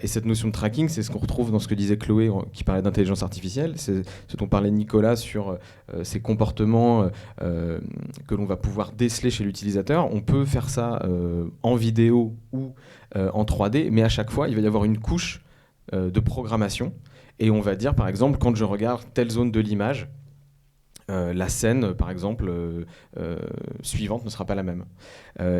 Et cette notion de tracking, c'est ce qu'on retrouve dans ce que disait Chloé, qui parlait d'intelligence artificielle, c'est ce dont parlait Nicolas sur ces comportements que l'on va pouvoir déceler chez l'utilisateur. On peut faire ça en vidéo ou en 3D, mais à chaque fois, il va y avoir une couche de programmation, et on va dire, par exemple, quand je regarde telle zone de l'image, la scène, par exemple, suivante ne sera pas la même.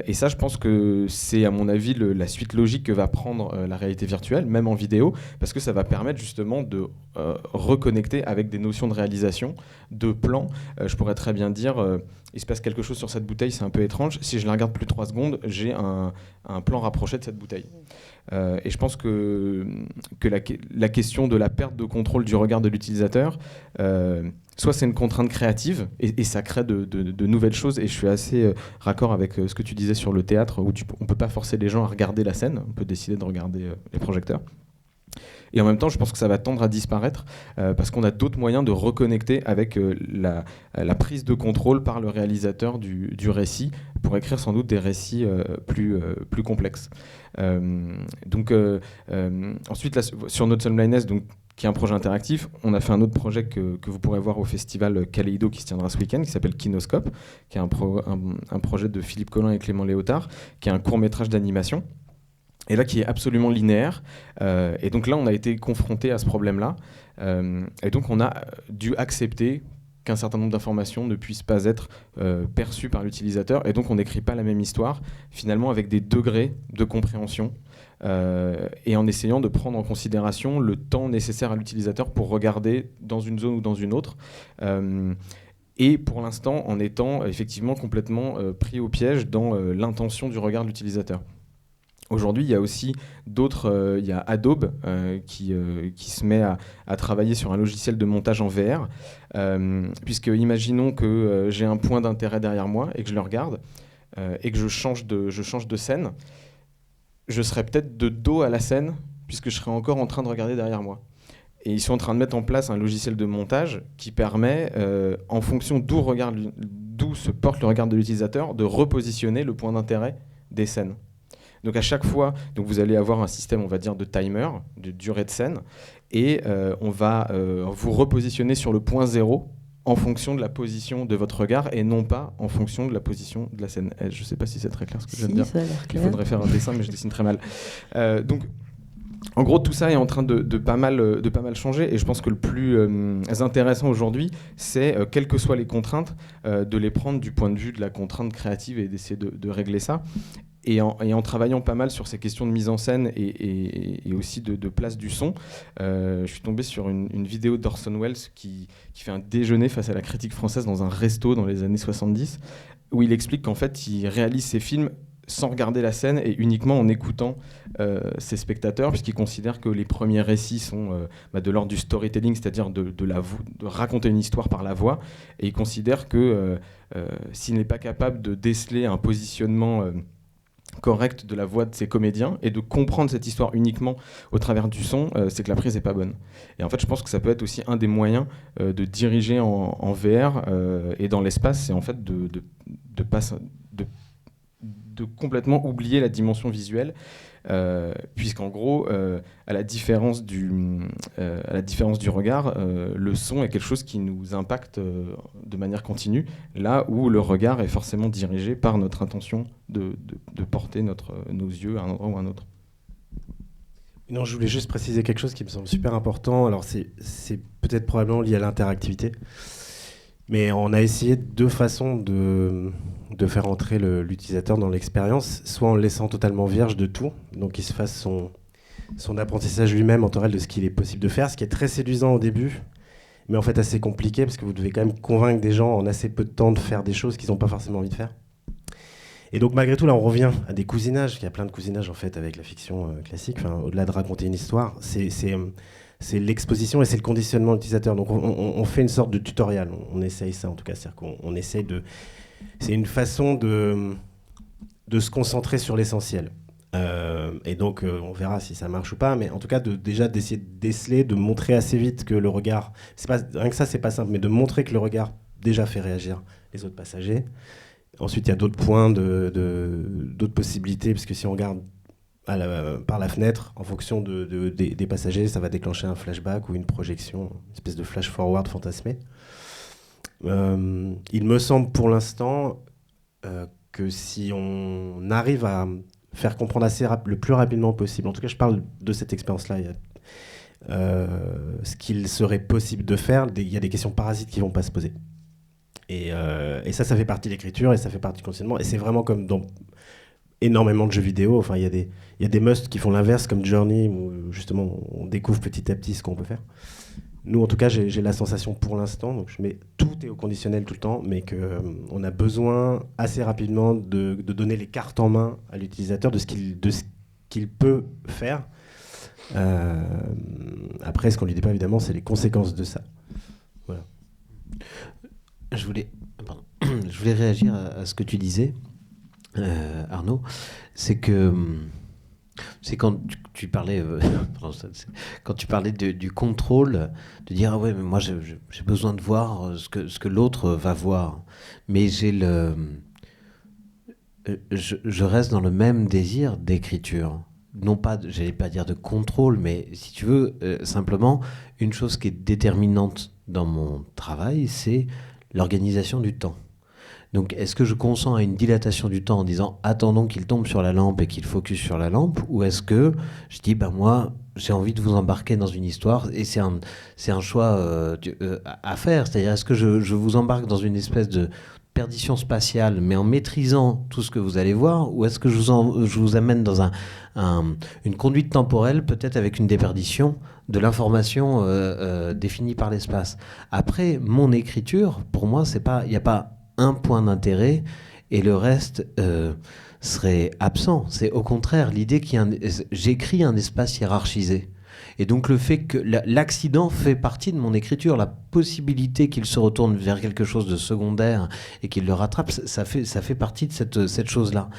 Et ça, je pense que c'est, à mon avis, la suite logique que va prendre la réalité virtuelle, même en vidéo, parce que ça va permettre justement de reconnecter avec des notions de réalisation, de plan. Je pourrais très bien dire, il se passe quelque chose sur cette bouteille, c'est un peu étrange. Si je la regarde plus de 3 secondes, j'ai un plan rapproché de cette bouteille. Et je pense que la question de la perte de contrôle du regard de l'utilisateur, soit c'est une contrainte créative, et ça crée de nouvelles choses, et je suis assez raccord avec ce que tu disais sur le théâtre, où on ne peut pas forcer les gens à regarder la scène, on peut décider de regarder les projecteurs. Et en même temps, je pense que ça va tendre à disparaître parce qu'on a d'autres moyens de reconnecter avec la prise de contrôle par le réalisateur du récit pour écrire sans doute des récits plus complexes. Ensuite, là, sur Not So Blindness, qui est un projet interactif, on a fait un autre projet que vous pourrez voir au festival Kaleido qui se tiendra ce week-end, qui s'appelle Kinoscope, qui est un projet de Philippe Collin et Clément Léotard, qui est un court-métrage d'animation, et là qui est absolument linéaire. Et donc là, on a été confronté à ce problème-là, et donc on a dû accepter qu'un certain nombre d'informations ne puissent pas être perçues par l'utilisateur, et donc on n'écrit pas la même histoire, finalement avec des degrés de compréhension, et en essayant de prendre en considération le temps nécessaire à l'utilisateur pour regarder dans une zone ou dans une autre, et pour l'instant en étant effectivement complètement pris au piège dans l'intention du regard de l'utilisateur. Aujourd'hui, il y a aussi d'autres, il y a Adobe qui se met à travailler sur un logiciel de montage en VR, puisque imaginons que j'ai un point d'intérêt derrière moi et que je le regarde et que je change de scène, je serais peut-être de dos à la scène puisque je serais encore en train de regarder derrière moi. Et ils sont en train de mettre en place un logiciel de montage qui permet, en fonction d'où se porte le regard de l'utilisateur, de repositionner le point d'intérêt des scènes. Donc à chaque fois, vous allez avoir un système, on va dire, de timer, de durée de scène, et on va vous repositionner sur le point 0 en fonction de la position de votre regard et non pas en fonction de la position de la scène. Je ne sais pas si c'est très clair ce que je viens de dire. Il faudrait faire un dessin, mais je dessine très mal. Donc, en gros, tout ça est en train de pas mal changer, et je pense que le plus intéressant aujourd'hui, c'est, quelles que soient les contraintes, de les prendre du point de vue de la contrainte créative et d'essayer de régler ça. Et en travaillant pas mal sur ces questions de mise en scène et aussi de place du son, je suis tombé sur une vidéo d'Orson Welles qui fait un déjeuner face à la critique française dans un resto dans les années 70, où il explique qu'en fait, il réalise ses films sans regarder la scène et uniquement en écoutant ses spectateurs, puisqu'il considère que les premiers récits sont de l'ordre du storytelling, c'est-à-dire de raconter une histoire par la voix, et il considère que s'il n'est pas capable de déceler un positionnement correct de la voix de ses comédiens et de comprendre cette histoire uniquement au travers du son, c'est que la prise n'est pas bonne. Et en fait, je pense que ça peut être aussi un des moyens de diriger en VR et dans l'espace, c'est en fait de complètement oublier la dimension visuelle, puisqu'en gros, à la différence du regard, le son est quelque chose qui nous impacte de manière continue, là où le regard est forcément dirigé par notre intention de porter nos yeux à un endroit ou à un autre. Non, je voulais juste préciser quelque chose qui me semble super important. Alors c'est peut-être probablement lié à l'interactivité, mais on a essayé deux façons de faire entrer l'utilisateur dans l'expérience, soit en le laissant totalement vierge de tout, donc qu'il se fasse son apprentissage lui-même en temps réel de ce qu'il est possible de faire, ce qui est très séduisant au début, mais en fait assez compliqué, parce que vous devez quand même convaincre des gens en assez peu de temps de faire des choses qu'ils n'ont pas forcément envie de faire. Et donc malgré tout, là on revient à des cousinages, il y a plein de cousinages en fait avec la fiction classique, au-delà de raconter une histoire, c'est l'exposition et c'est le conditionnement de l'utilisateur. Donc on fait une sorte de tutoriel, on essaye ça en tout cas, c'est-à-dire qu'on essaye de... C'est une façon de se concentrer sur l'essentiel. Et donc on verra si ça marche ou pas, mais en tout cas déjà d'essayer de déceler, de montrer assez vite que le regard... rien que ça, c'est pas simple, mais de montrer que le regard déjà fait réagir les autres passagers. Ensuite, il y a d'autres points, d'autres possibilités, parce que si on regarde par la fenêtre, en fonction des passagers, ça va déclencher un flashback ou une projection, une espèce de flash-forward fantasmé. Il me semble pour l'instant que si on arrive à faire comprendre le plus rapidement possible, en tout cas je parle de cette expérience-là, ce qu'il serait possible de faire, il y a des questions parasites qui ne vont pas se poser. Et ça fait partie de l'écriture et ça fait partie du conditionnement. Et c'est vraiment comme dans énormément de jeux vidéo. Enfin, il y a des musts qui font l'inverse, comme Journey, où justement on découvre petit à petit ce qu'on peut faire. Nous, en tout cas, j'ai la sensation pour l'instant, donc tout est au conditionnel tout le temps, mais qu'on a besoin assez rapidement de donner les cartes en main à l'utilisateur de ce qu'il peut faire. Après, ce qu'on lui dit pas évidemment, c'est les conséquences de ça. Voilà. Je voulais réagir à ce que tu disais, Arnaud. C'est quand tu parlais, quand tu parlais du contrôle, de dire ah ouais, mais moi j'ai besoin de voir ce que l'autre va voir, mais je reste dans le même désir d'écriture. Non pas, j'allais pas dire de contrôle, mais si tu veux, simplement une chose qui est déterminante dans mon travail, c'est l'organisation du temps. Donc, est-ce que je consens à une dilatation du temps en disant attendons qu'il tombe sur la lampe et qu'il focus sur la lampe, ou est-ce que je dis moi j'ai envie de vous embarquer dans une histoire, et c'est un choix à faire, c'est-à-dire est-ce que je vous embarque dans une espèce de perdition spatiale, mais en maîtrisant tout ce que vous allez voir, ou est-ce que je vous amène dans une conduite temporelle, peut-être avec une déperdition de l'information définie par l'espace. Après, mon écriture, pour moi, il n'y a pas un point d'intérêt et le reste serait absent. C'est au contraire l'idée j'écris un espace hiérarchisé. Et donc le fait que l'accident fait partie de mon écriture, la possibilité qu'il se retourne vers quelque chose de secondaire et qu'il le rattrape, ça fait partie de cette chose-là.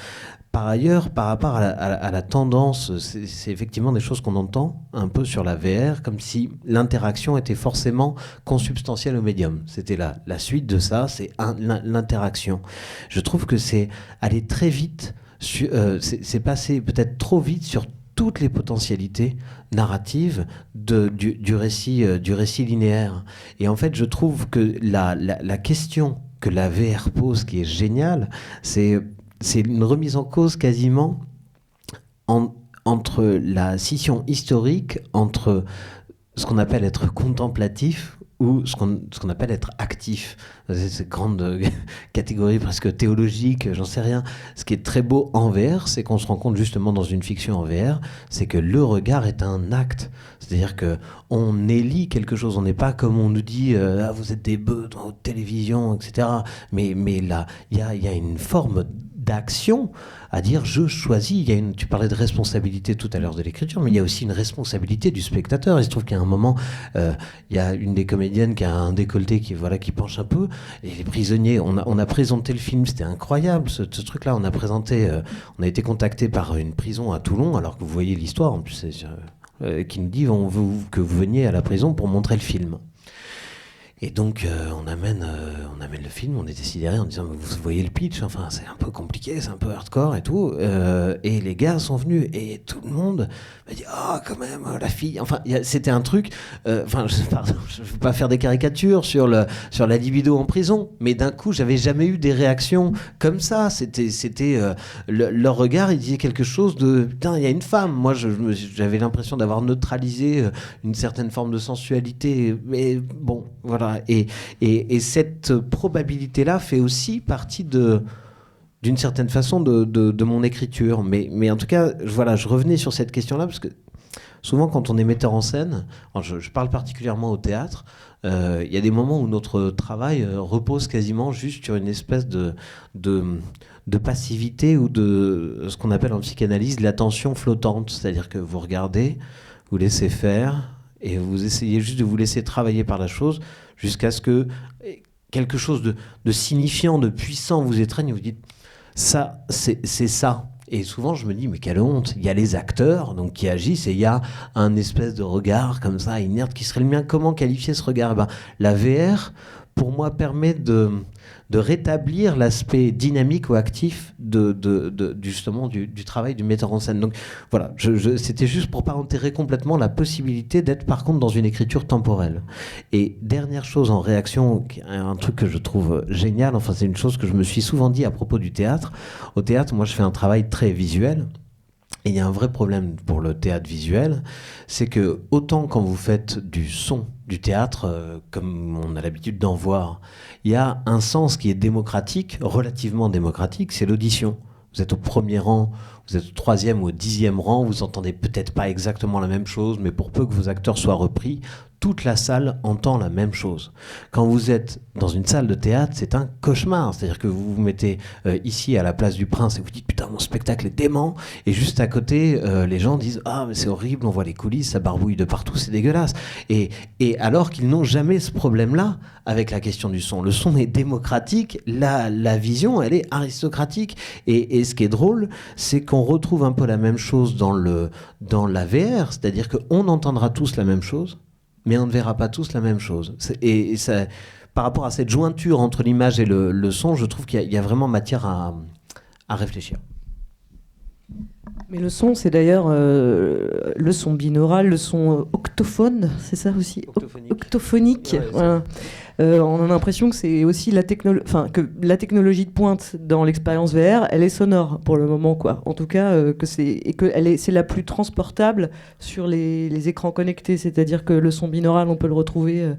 Par ailleurs, par rapport à la tendance, c'est effectivement des choses qu'on entend un peu sur la VR, comme si l'interaction était forcément consubstantielle au médium. C'était la suite de ça, c'est l'interaction. Je trouve que c'est aller très vite, c'est passer peut-être trop vite sur toutes les potentialités narratives du récit linéaire. Et en fait, je trouve que la question que la VR pose, qui est géniale, c'est une remise en cause quasiment entre la scission historique, entre ce qu'on appelle être contemplatif ou ce qu'on appelle être actif. Cette grande catégorie presque théologique, j'en sais rien. Ce qui est très beau en VR, c'est qu'on se rend compte justement dans une fiction en VR, c'est que le regard est un acte. C'est-à-dire qu'on élit quelque chose. On n'est pas comme on nous dit vous êtes des bœufs dans votre télévision, etc. Mais là, il y a une forme d'action à dire je choisis. Tu parlais de responsabilité tout à l'heure de l'écriture, mais il y a aussi une responsabilité du spectateur. Il se trouve qu'à un moment, il y a une des comédiennes qui a un décolleté qui penche un peu, et les prisonniers, on a présenté le film, c'était incroyable ce truc-là. On a été contacté par une prison à Toulon, alors que vous voyez l'histoire en plus, qui nous dit on veut que vous veniez à la prison pour montrer le film. Et donc, on amène le film, on était sidérés en disant vous voyez le pitch, enfin c'est un peu compliqué, c'est un peu hardcore et tout. Et les gars sont venus et tout le monde m'a dit quand même la fille. Enfin, c'était un truc. Je ne veux pas faire des caricatures sur la libido en prison, mais d'un coup, j'avais jamais eu des réactions comme ça. C'était leur regard, il disait quelque chose de putain, il y a une femme. Moi, j'avais l'impression d'avoir neutralisé une certaine forme de sensualité, mais bon, voilà. Et cette probabilité-là fait aussi partie d'une certaine façon de mon écriture. Mais en tout cas, voilà, je revenais sur cette question-là parce que souvent, quand on est metteur en scène, je parle particulièrement au théâtre, il y a des moments où notre travail repose quasiment juste sur une espèce de passivité ou de ce qu'on appelle en psychanalyse l'attention flottante. C'est-à-dire que vous regardez, vous laissez faire et vous essayez juste de vous laisser travailler par la chose jusqu'à ce que quelque chose de signifiant, de puissant vous étreigne et vous dites ça, c'est ça. Et souvent je me dis mais quelle honte, il y a les acteurs donc qui agissent et il y a un espèce de regard comme ça inerte qui serait le mien. Comment qualifier ce regard? La VR pour moi permet de rétablir l'aspect dynamique ou actif justement du travail du metteur en scène. Donc voilà, c'était juste pour pas enterrer complètement la possibilité d'être par contre dans une écriture temporelle. Et dernière chose en réaction, un truc que je trouve génial, enfin c'est une chose que je me suis souvent dit à propos du théâtre. Au théâtre, moi je fais un travail très visuel. Et il y a un vrai problème pour le théâtre visuel, c'est que autant quand vous faites du son, du théâtre, comme on a l'habitude d'en voir, il y a un sens qui est démocratique, relativement démocratique, c'est l'audition. Vous êtes au premier rang, vous êtes au 3e ou au 10e rang, vous entendez peut-être pas exactement la même chose, mais pour peu que vos acteurs soient repris, toute la salle entend la même chose. Quand vous êtes dans une salle de théâtre, c'est un cauchemar. C'est-à-dire que vous vous mettez ici à la place du Prince et vous dites « Putain, mon spectacle est dément !» Et juste à côté, les gens disent « Ah, mais c'est horrible, on voit les coulisses, ça barbouille de partout, c'est dégueulasse. » Et alors qu'ils n'ont jamais ce problème-là avec la question du son. Le son est démocratique, la vision, elle est aristocratique. Et ce qui est drôle, c'est qu'on retrouve un peu la même chose dans la VR. C'est-à-dire qu'on entendra tous la même chose, mais on ne verra pas tous la même chose. Et ça, par rapport à cette jointure entre l'image et le son, je trouve qu'il y a vraiment matière à réfléchir. Mais le son, c'est d'ailleurs le son binaural, le son octophone, c'est ça aussi? Octophonique. Ouais. Voilà. on a l'impression que c'est aussi que la technologie de pointe dans l'expérience VR, elle est sonore pour le moment, quoi. En tout cas, c'est la plus transportable sur les écrans connectés, c'est-à-dire que le son binaural, on peut le retrouver,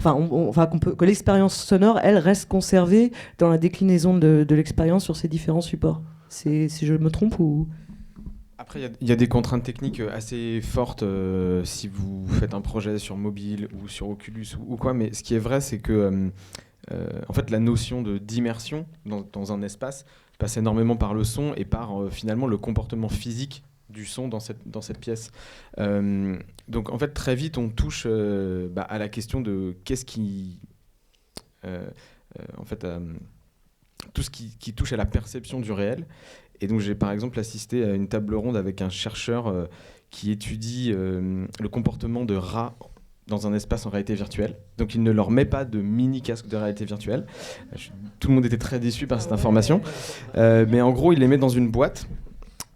que l'expérience sonore, elle reste conservée dans la déclinaison de l'expérience sur ces différents supports. Si je me trompe ou... Après, il y a des contraintes techniques assez fortes si vous faites un projet sur mobile ou sur Oculus ou quoi, mais ce qui est vrai, c'est que en fait, la notion d'immersion dans un espace passe énormément par le son et par finalement le comportement physique du son dans cette pièce. Donc en fait, très vite, on touche à la question de qu'est-ce qui... tout ce qui touche à la perception du réel. Et donc j'ai par exemple assisté à une table ronde avec un chercheur qui étudie le comportement de rats dans un espace en réalité virtuelle. Donc il ne leur met pas de mini casque de réalité virtuelle. Tout le monde était très déçu par cette information. Mais en gros, il les met dans une boîte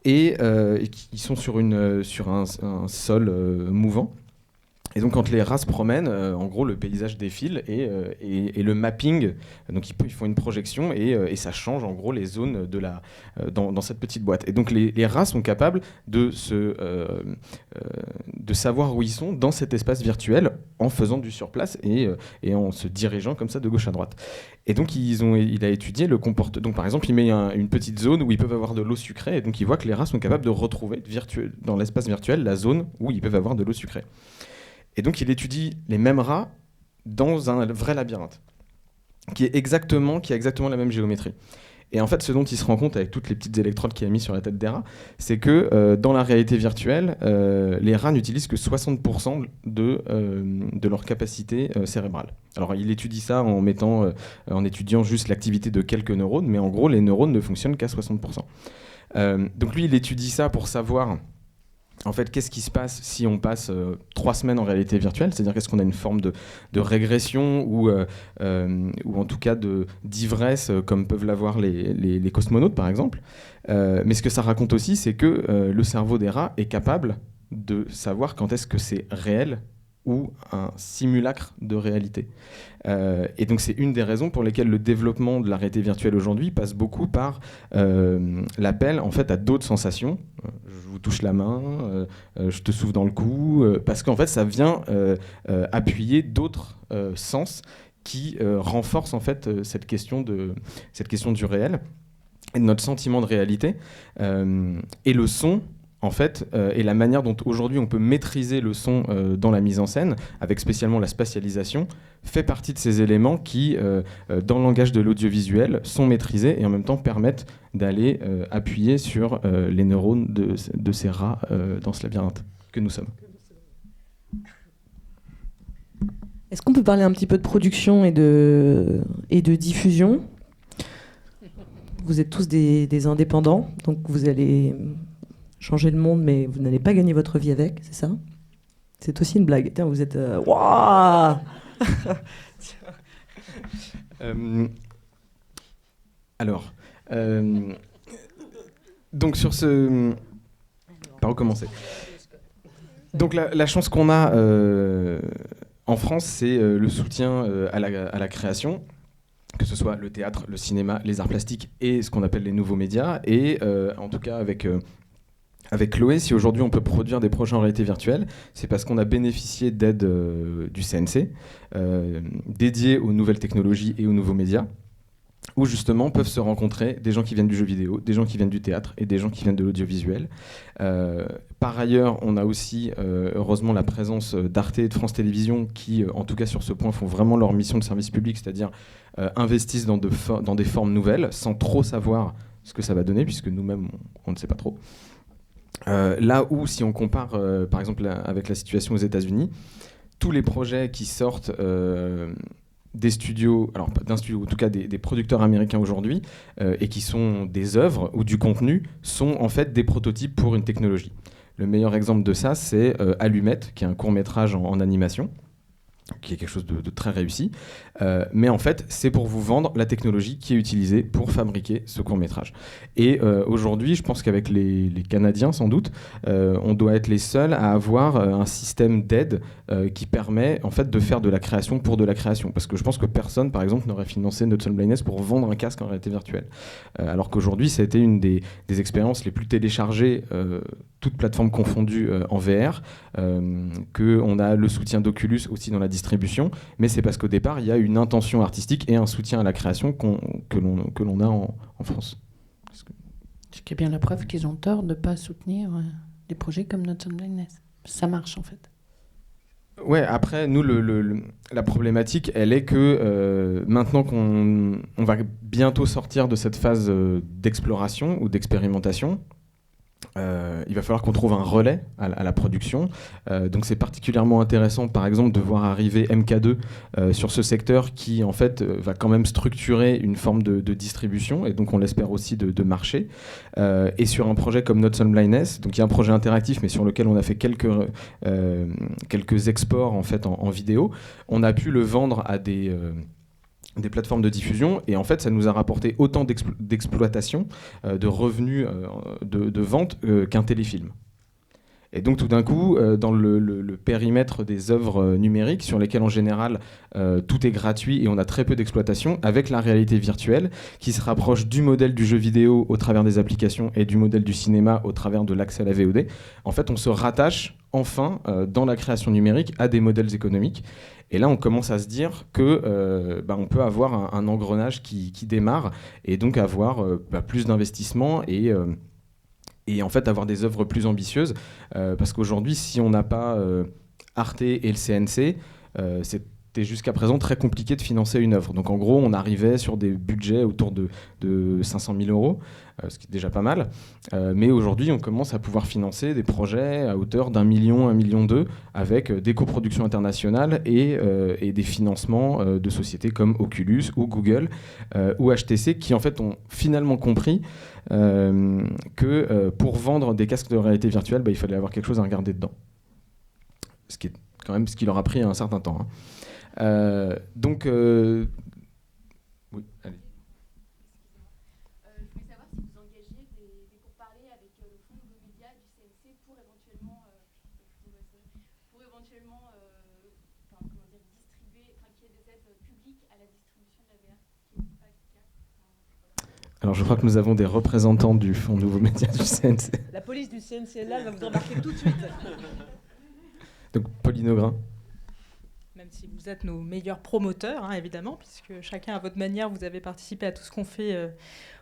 et ils sont sur un sol mouvant. Et donc quand les rats se promènent, en gros le paysage défile et le mapping, donc ils font une projection et ça change en gros les zones dans cette petite boîte. Et donc les rats sont capables de savoir où ils sont dans cet espace virtuel en faisant du surplace et en se dirigeant comme ça de gauche à droite. Et donc il a étudié le comportement. Donc par exemple il met une petite zone où ils peuvent avoir de l'eau sucrée et donc il voit que les rats sont capables de retrouver dans l'espace virtuel la zone où ils peuvent avoir de l'eau sucrée. Et donc, il étudie les mêmes rats dans un vrai labyrinthe, qui a exactement la même géométrie. Et en fait, ce dont il se rend compte avec toutes les petites électrodes qu'il a mis sur la tête des rats, c'est que dans la réalité virtuelle, les rats n'utilisent que 60% de leur capacité cérébrale. Alors, il étudie ça en étudiant juste l'activité de quelques neurones, mais en gros, les neurones ne fonctionnent qu'à 60%. Donc lui, il étudie ça pour savoir... En fait, qu'est-ce qui se passe si on passe 3 semaines en réalité virtuelle ? C'est-à-dire qu'est-ce qu'on a une forme de régression ou en tout cas d'ivresse comme peuvent l'avoir les cosmonautes par exemple. Mais ce que ça raconte aussi, c'est que le cerveau des rats est capable de savoir quand est-ce que c'est réel ou un simulacre de réalité. Et donc c'est une des raisons pour lesquelles le développement de la réalité virtuelle aujourd'hui passe beaucoup par l'appel en fait à d'autres sensations. Je vous touche la main, je te souffle dans le cou, parce qu'en fait ça vient appuyer d'autres sens qui renforcent en fait cette question du réel et de notre sentiment de réalité. Et le son en fait, et la manière dont aujourd'hui on peut maîtriser le son dans la mise en scène, avec spécialement la spatialisation, fait partie de ces éléments qui, dans le langage de l'audiovisuel, sont maîtrisés et en même temps permettent d'aller appuyer sur les neurones de ces rats dans ce labyrinthe que nous sommes. Est-ce qu'on peut parler un petit peu de production et de diffusion ? Vous êtes tous des indépendants, donc vous allez... changer le monde, mais vous n'allez pas gagner votre vie avec, c'est ça ? C'est aussi une blague. Tiens, vous êtes... Waouh Alors, donc sur ce... Par où commencer ? Donc la chance qu'on a en France, c'est le soutien à la création, que ce soit le théâtre, le cinéma, les arts plastiques et ce qu'on appelle les nouveaux médias. Et en tout cas, avec Chloé, si aujourd'hui on peut produire des projets en réalité virtuelle, c'est parce qu'on a bénéficié d'aide du CNC, dédiée aux nouvelles technologies et aux nouveaux médias, où justement peuvent se rencontrer des gens qui viennent du jeu vidéo, des gens qui viennent du théâtre et des gens qui viennent de l'audiovisuel. Par ailleurs, on a aussi heureusement la présence d'Arte et de France Télévisions qui, en tout cas sur ce point, font vraiment leur mission de service public, c'est-à-dire investissent dans des formes nouvelles sans trop savoir ce que ça va donner, puisque nous-mêmes, on ne sait pas trop. Là où, si on compare par exemple avec la situation aux États-Unis, tous les projets qui sortent des studios, alors d'un studio, en tout cas des producteurs américains aujourd'hui, et qui sont des œuvres ou du contenu, sont en fait des prototypes pour une technologie. Le meilleur exemple de ça, c'est Allumette, qui est un court-métrage en animation, qui est quelque chose de très réussi. Mais en fait, c'est pour vous vendre la technologie qui est utilisée pour fabriquer ce court-métrage. Et aujourd'hui, je pense qu'avec les Canadiens, sans doute, on doit être les seuls à avoir un système d'aide qui permet en fait de faire de la création pour de la création. Parce que je pense que personne, par exemple, n'aurait financé Nuts on Blindness pour vendre un casque en réalité virtuelle. Alors qu'aujourd'hui, ça a été une des expériences les plus téléchargées, toutes plateformes confondues en VR, qu'on a le soutien d'Oculus aussi dans la distribution, mais c'est parce qu'au départ, il y a une intention artistique et un soutien à la création que l'on a en France. Ce qui est bien la preuve qu'ils ont tort de ne pas soutenir des projets comme Nuts on Blindness. Ça marche en fait. Ouais, après, nous, la problématique, elle est que maintenant qu'on va bientôt sortir de cette phase d'exploration ou d'expérimentation, il va falloir qu'on trouve un relais à la production. Donc c'est particulièrement intéressant, par exemple, de voir arriver MK2 sur ce secteur qui, en fait, va quand même structurer une forme de distribution, et donc on l'espère aussi de marché. Et sur un projet comme Nuts on Blindness, donc il y a un projet interactif, mais sur lequel on a fait quelques exports en fait en vidéo, on a pu le vendre à des plateformes de diffusion, et en fait ça nous a rapporté autant d'exploitation, de revenus de vente qu'un téléfilm. Et donc tout d'un coup, dans le périmètre des œuvres numériques, sur lesquelles en général tout est gratuit et on a très peu d'exploitation, avec la réalité virtuelle qui se rapproche du modèle du jeu vidéo au travers des applications et du modèle du cinéma au travers de l'accès à la VOD, en fait on se rattache enfin dans la création numérique à des modèles économiques. Et là, on commence à se dire que on peut avoir un engrenage qui démarre, et donc avoir plus d'investissement et en fait avoir des œuvres plus ambitieuses. Parce qu'aujourd'hui, si on n'a pas Arte et le CNC, c'était jusqu'à présent très compliqué de financer une œuvre. Donc en gros, on arrivait sur des budgets autour de 500 000 euros, ce qui est déjà pas mal. Mais aujourd'hui, on commence à pouvoir financer des projets à hauteur d'1 million, 1,2 million, avec des coproductions internationales et des financements de sociétés comme Oculus ou Google ou HTC, qui en fait ont finalement compris que pour vendre des casques de réalité virtuelle, il fallait avoir quelque chose à regarder dedans. Ce qui est quand même ce qui leur a pris un certain temps. Donc, oui, allez. Je voulais savoir si vous engagiez des pourparlers avec le fonds de médias du CNC pour éventuellement distribuer, qu'il y ait des aides publiques à la distribution de la VR, qui n'est pas efficace. Alors, je crois que nous avons des représentants du fonds Nouveaux Médias du CNC. La police du CNC est là, elle va vous remarquer tout de suite. Donc, Pauline Augrin. Même si vous êtes nos meilleurs promoteurs, évidemment, puisque chacun à votre manière, vous avez participé à tout ce qu'on fait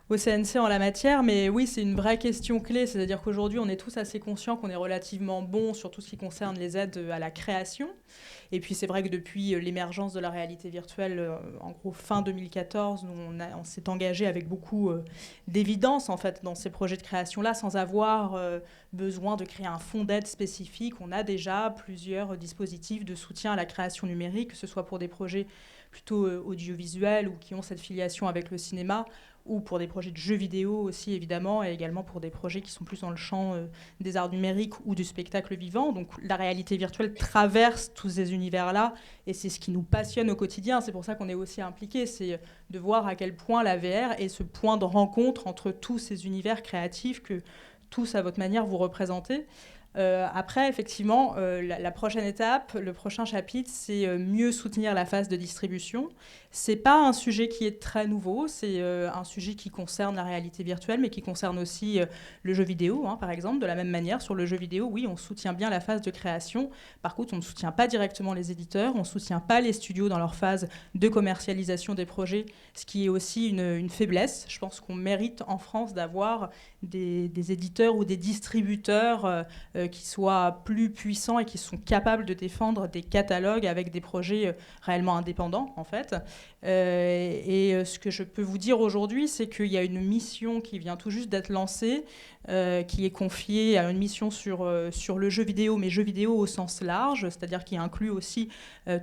au CNC en la matière. Mais oui, c'est une vraie question clé, c'est-à-dire qu'aujourd'hui, on est tous assez conscients qu'on est relativement bons sur tout ce qui concerne les aides à la création. Et puis c'est vrai que depuis l'émergence de la réalité virtuelle, en gros fin 2014, on s'est engagé avec beaucoup d'évidence en fait dans ces projets de création-là, sans avoir besoin de créer un fonds d'aide spécifique. On a déjà plusieurs dispositifs de soutien à la création numérique, que ce soit pour des projets plutôt audiovisuels ou qui ont cette filiation avec le cinéma, ou pour des projets de jeux vidéo aussi, évidemment, et également pour des projets qui sont plus dans le champ des arts numériques ou du spectacle vivant. Donc la réalité virtuelle traverse tous ces univers-là, et c'est ce qui nous passionne au quotidien. C'est pour ça qu'on est aussi impliqués, c'est de voir à quel point la VR est ce point de rencontre entre tous ces univers créatifs que tous, à votre manière, vous représentez. Après, effectivement, la prochaine étape, le prochain chapitre, c'est mieux soutenir la phase de distribution. C'est pas un sujet qui est très nouveau, c'est un sujet qui concerne la réalité virtuelle, mais qui concerne aussi le jeu vidéo, par exemple. De la même manière, sur le jeu vidéo, oui, on soutient bien la phase de création. Par contre, on ne soutient pas directement les éditeurs, on ne soutient pas les studios dans leur phase de commercialisation des projets, ce qui est aussi une faiblesse. Je pense qu'on mérite en France d'avoir des éditeurs ou des distributeurs qui soient plus puissants et qui sont capables de défendre des catalogues avec des projets réellement indépendants, en fait. Ce que je peux vous dire aujourd'hui, c'est qu'il y a une mission qui vient tout juste d'être lancée, qui est confiée à une mission sur le jeu vidéo, mais jeu vidéo au sens large, c'est-à-dire qui inclut aussi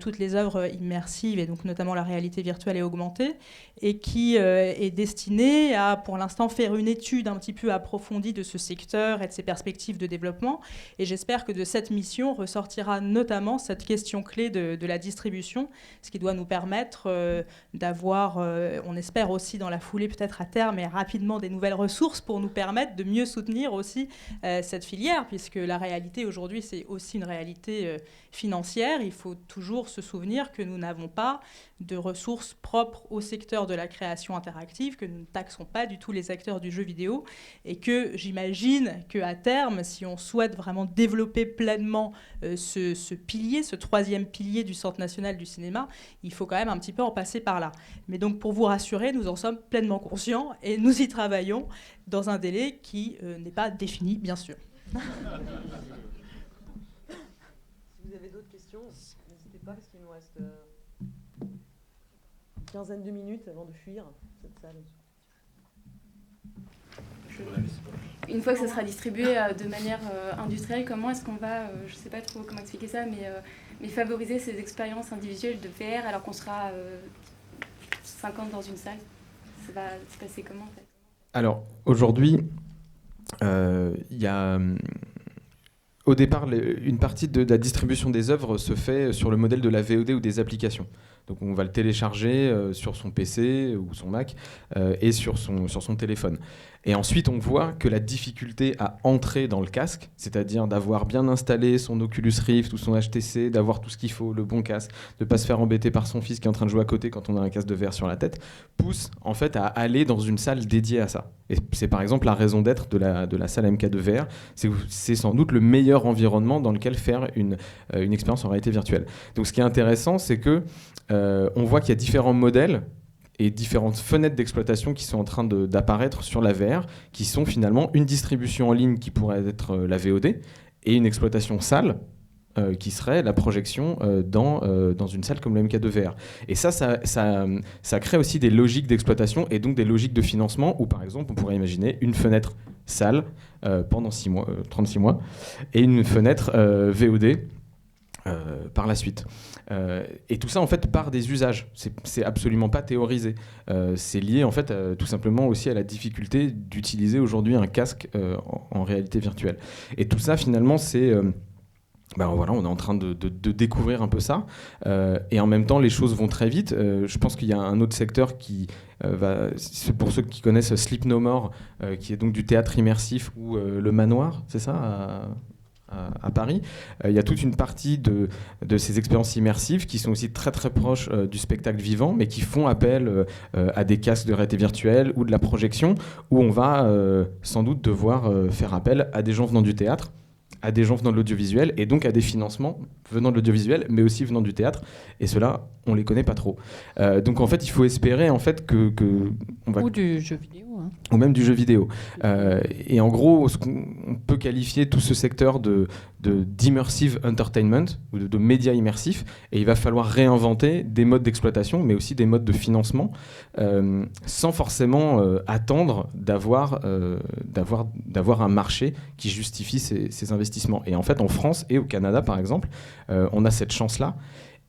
toutes les œuvres immersives, et donc notamment la réalité virtuelle et augmentée, et qui est destinée à, pour l'instant, faire une étude un petit peu approfondie de ce secteur et de ses perspectives de développement, Et j'espère que de cette mission ressortira notamment cette question clé de la distribution, ce qui doit nous permettre d'avoir, on espère aussi dans la foulée peut-être à terme et rapidement, des nouvelles ressources pour nous permettre de mieux soutenir aussi cette filière, puisque la réalité aujourd'hui, c'est aussi une réalité financière. Il faut toujours se souvenir que nous n'avons pas de ressources propres au secteur de la création interactive, que nous ne taxons pas du tout les acteurs du jeu vidéo, et que j'imagine qu'à terme, si on souhaite vraiment développer pleinement ce pilier, ce troisième pilier du Centre national du cinéma, il faut quand même un petit peu en passer par là. Mais donc pour vous rassurer, nous en sommes pleinement conscients et nous y travaillons dans un délai qui n'est pas défini, bien sûr. Si vous avez d'autres questions, n'hésitez pas, parce qu'il nous reste une quinzaine de minutes avant de fuir cette salle. Une fois que ça sera distribué de manière industrielle, comment est-ce qu'on va, je ne sais pas trop comment expliquer ça, mais favoriser ces expériences individuelles de VR alors qu'on sera 50 dans une salle? Ça va se passer comment en fait? Alors aujourd'hui, il y a... Au départ, une partie de la distribution des œuvres se fait sur le modèle de la VOD ou des applications. Donc on va le télécharger sur son PC ou son Mac et sur son téléphone. Et ensuite, on voit que la difficulté à entrer dans le casque, c'est-à-dire d'avoir bien installé son Oculus Rift ou son HTC, d'avoir tout ce qu'il faut, le bon casque, de ne pas se faire embêter par son fils qui est en train de jouer à côté quand on a un casque de VR sur la tête, pousse en fait à aller dans une salle dédiée à ça. Et c'est par exemple la raison d'être de la salle MK2 VR. C'est sans doute le meilleur environnement dans lequel faire une expérience en réalité virtuelle. Donc ce qui est intéressant, c'est que on voit qu'il y a différents modèles et différentes fenêtres d'exploitation qui sont en train d'apparaître sur la VR, qui sont finalement une distribution en ligne qui pourrait être la VOD et une exploitation salle qui serait la projection dans une salle comme le MK2 VR. Et ça crée aussi des logiques d'exploitation et donc des logiques de financement où, par exemple, on pourrait imaginer une fenêtre salle pendant 36 mois et une fenêtre VOD par la suite. Et tout ça, en fait, part des usages. C'est absolument pas théorisé. C'est lié, en fait, tout simplement aussi à la difficulté d'utiliser aujourd'hui un casque en réalité virtuelle. Et tout ça, finalement, c'est... voilà, on est en train de découvrir un peu ça. Et en même temps, les choses vont très vite. Je pense qu'il y a un autre secteur qui pour ceux qui connaissent Sleep No More, qui est donc du théâtre immersif ou le Manoir, c'est ça à Paris. Il y a toute une partie de ces expériences immersives qui sont aussi très très proches du spectacle vivant, mais qui font appel à des casques de réalité virtuelle ou de la projection, où on va sans doute devoir faire appel à des gens venant du théâtre, à des gens venant de l'audiovisuel, et donc à des financements venant de l'audiovisuel, mais aussi venant du théâtre, et ceux-là, on les connaît pas trop. Donc en fait, il faut espérer en fait que on va... Ou du jeu vidéo. Hein. Ou même du jeu vidéo. Et en gros, on peut qualifier tout ce secteur d'immersive entertainment, ou de médias immersifs, et il va falloir réinventer des modes d'exploitation, mais aussi des modes de financement, sans forcément attendre d'avoir un marché qui justifie ces investissements. Et en fait, en France et au Canada, par exemple, on a cette chance-là.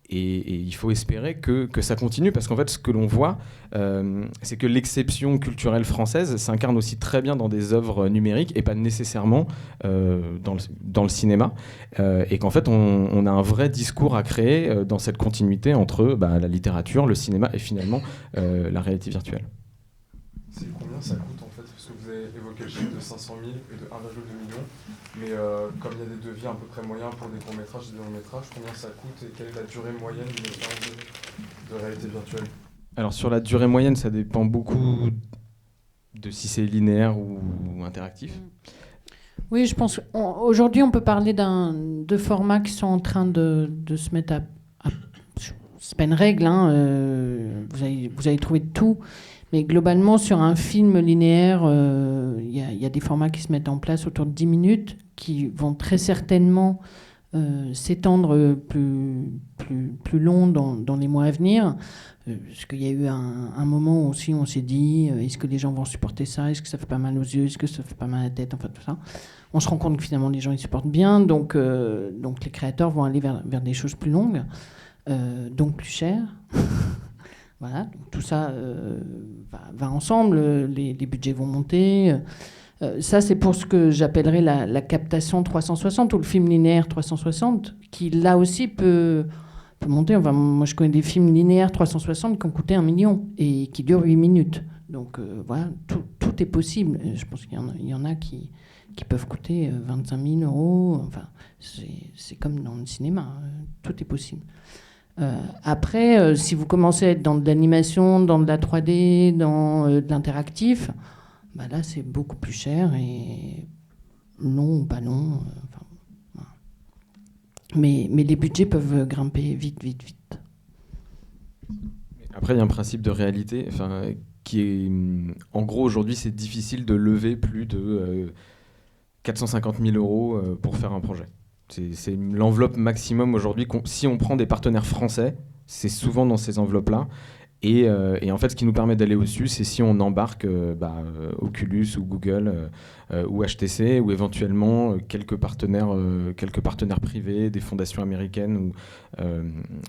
Et il faut espérer que ça continue, parce qu'en fait, ce que l'on voit, c'est que l'exception culturelle française s'incarne aussi très bien dans des œuvres numériques et pas nécessairement dans le cinéma. Et qu'en fait, on a un vrai discours à créer dans cette continuité entre la littérature, le cinéma et finalement la réalité virtuelle. C'est combien ça coûte en fait? Parce que vous avez évoqué le chiffre de 500 000 et de 1,2 million. Mais comme il y a des devis à peu près moyens pour des courts-métrages et des longs-métrages, combien ça coûte et quelle est la durée moyenne d'une expérience de réalité virtuelle? Alors sur la durée moyenne, ça dépend beaucoup de si c'est linéaire ou interactif. Oui, je pense qu'aujourd'hui, on peut parler de formats qui sont en train de se mettre à... C'est pas une règle, hein, vous allez trouver tout. Mais globalement, sur un film linéaire, il y a des formats qui se mettent en place autour de 10 minutes, qui vont très certainement s'étendre plus long dans les mois à venir. Parce qu'il y a eu un moment aussi où on s'est dit, est-ce que les gens vont supporter ça? Est-ce que ça fait pas mal aux yeux? Est-ce que ça fait pas mal à la tête? Enfin, tout ça. On se rend compte que finalement, les gens, ils supportent bien. Donc les créateurs vont aller vers des choses plus longues, donc plus chères. Voilà, donc tout ça va ensemble, les budgets vont monter. Ça, c'est pour ce que j'appellerais la captation 360 ou le film linéaire 360, qui là aussi peut monter. Enfin, moi, je connais des films linéaires 360 qui ont coûté 1 million et qui durent 8 minutes. Donc voilà, tout est possible. Je pense qu'il y en a qui peuvent coûter 25 000 euros. Enfin, c'est comme dans le cinéma, tout est possible. Après, si vous commencez à être dans de l'animation, dans de la 3D, dans de l'interactif, bah là, c'est beaucoup plus cher et long ou pas long. Voilà. Mais les budgets peuvent grimper vite. Après, il y a un principe de réalité qui est... En gros, aujourd'hui, c'est difficile de lever plus de 450 000 euros pour faire un projet. C'est l'enveloppe maximum aujourd'hui. Si on prend des partenaires français, c'est souvent dans ces enveloppes-là. Et en fait, ce qui nous permet d'aller au-dessus, c'est si on embarque Oculus ou Google ou HTC ou éventuellement quelques partenaires privés, des fondations américaines.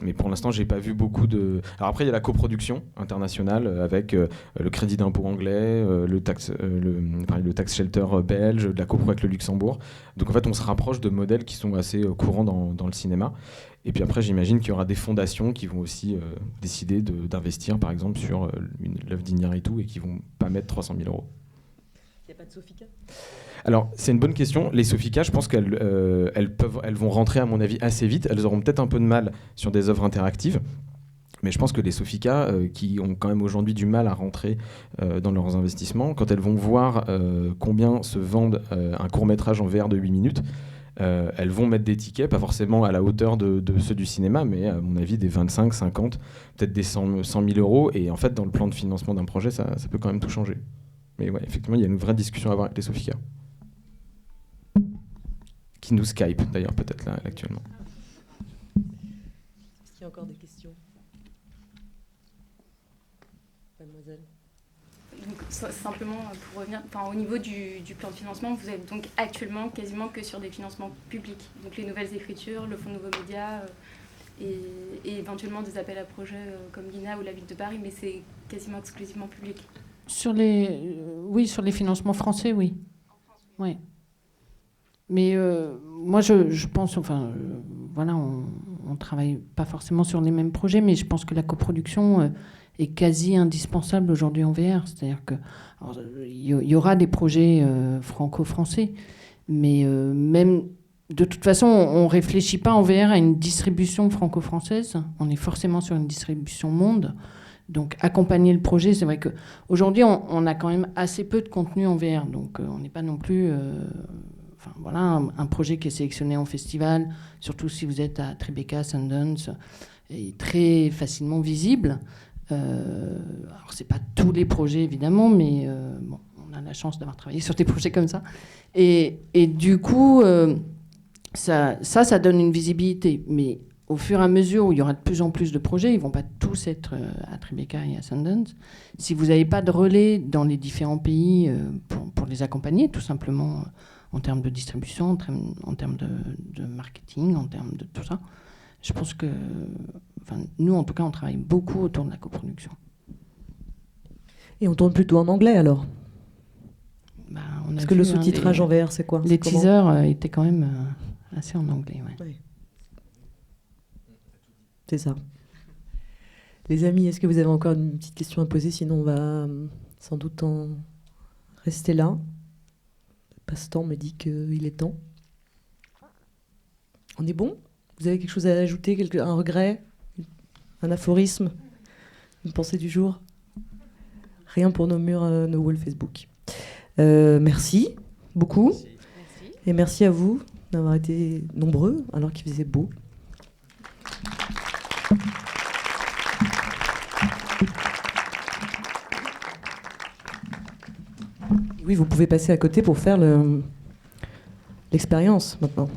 Mais pour l'instant, j'ai pas vu beaucoup de... Alors après, il y a la coproduction internationale avec le crédit d'impôt anglais, le tax shelter belge, de la copro avec le Luxembourg. Donc en fait, on se rapproche de modèles qui sont assez courants dans le cinéma. Et puis après, j'imagine qu'il y aura des fondations qui vont aussi décider d'investir, par exemple, sur l'œuvre d'Iñárritu et qui ne vont pas mettre 300 000 euros. Il n'y a pas de Sofica ? Alors, c'est une bonne question. Les Sofica, je pense qu'elles vont rentrer, à mon avis, assez vite. Elles auront peut-être un peu de mal sur des œuvres interactives. Mais je pense que les Sofica, qui ont quand même aujourd'hui du mal à rentrer dans leurs investissements, quand elles vont voir combien se vendent un court-métrage en VR de 8 minutes, elles vont mettre des tickets, pas forcément à la hauteur de ceux du cinéma, mais à mon avis des 25, 50, peut-être des 100 000 euros. Et en fait, dans le plan de financement d'un projet, ça peut quand même tout changer. Mais ouais, effectivement, il y a une vraie discussion à avoir avec les Sofica. Qui nous Skype, d'ailleurs, peut-être là, actuellement. Est-ce qu'il y a encore des questions ? Mademoiselle ? Donc, simplement pour revenir, au niveau du plan de financement, vous êtes donc actuellement quasiment que sur des financements publics, donc les nouvelles écritures, le Fonds Nouveaux Médias et éventuellement des appels à projets comme l'INA ou la Ville de Paris, mais c'est quasiment exclusivement public. Sur les financements français, oui. Ouais. Mais moi, je pense, voilà, on travaille pas forcément sur les mêmes projets, mais je pense que la coproduction est quasi indispensable aujourd'hui en VR. C'est-à-dire que il y aura des projets franco-français, mais même de toute façon, on ne réfléchit pas en VR à une distribution franco-française. On est forcément sur une distribution monde. Donc accompagner le projet, c'est vrai qu'aujourd'hui, on a quand même assez peu de contenu en VR. Donc on n'est pas non plus... voilà, un projet qui est sélectionné en festival, surtout si vous êtes à Tribeca, Sundance, est très facilement visible. Alors c'est pas tous les projets évidemment, mais on a la chance d'avoir travaillé sur des projets comme ça. Et du coup, ça donne une visibilité. Mais au fur et à mesure où il y aura de plus en plus de projets, ils vont pas tous être à Tribeca et à Sundance. Si vous n'avez pas de relais dans les différents pays pour les accompagner, tout simplement en termes de distribution, en termes de marketing, en termes de tout ça, je pense que, nous, en tout cas, on travaille beaucoup autour de la coproduction. Et on tourne plutôt en anglais, alors ? Parce que le sous-titrage en VR, c'est quoi ? Les teasers étaient quand même assez en anglais, ouais. Oui. C'est ça. Les amis, est-ce que vous avez encore une petite question à poser ? Sinon, on va sans doute en rester là. Le passe-temps me dit qu'il est temps. On est bon ? Vous avez quelque chose à ajouter, un regret, un aphorisme, une pensée du jour ? Rien pour nos murs, nos walls Facebook. Merci beaucoup. Merci. Et merci à vous d'avoir été nombreux alors qu'il faisait beau. Oui, vous pouvez passer à côté pour faire l'expérience maintenant.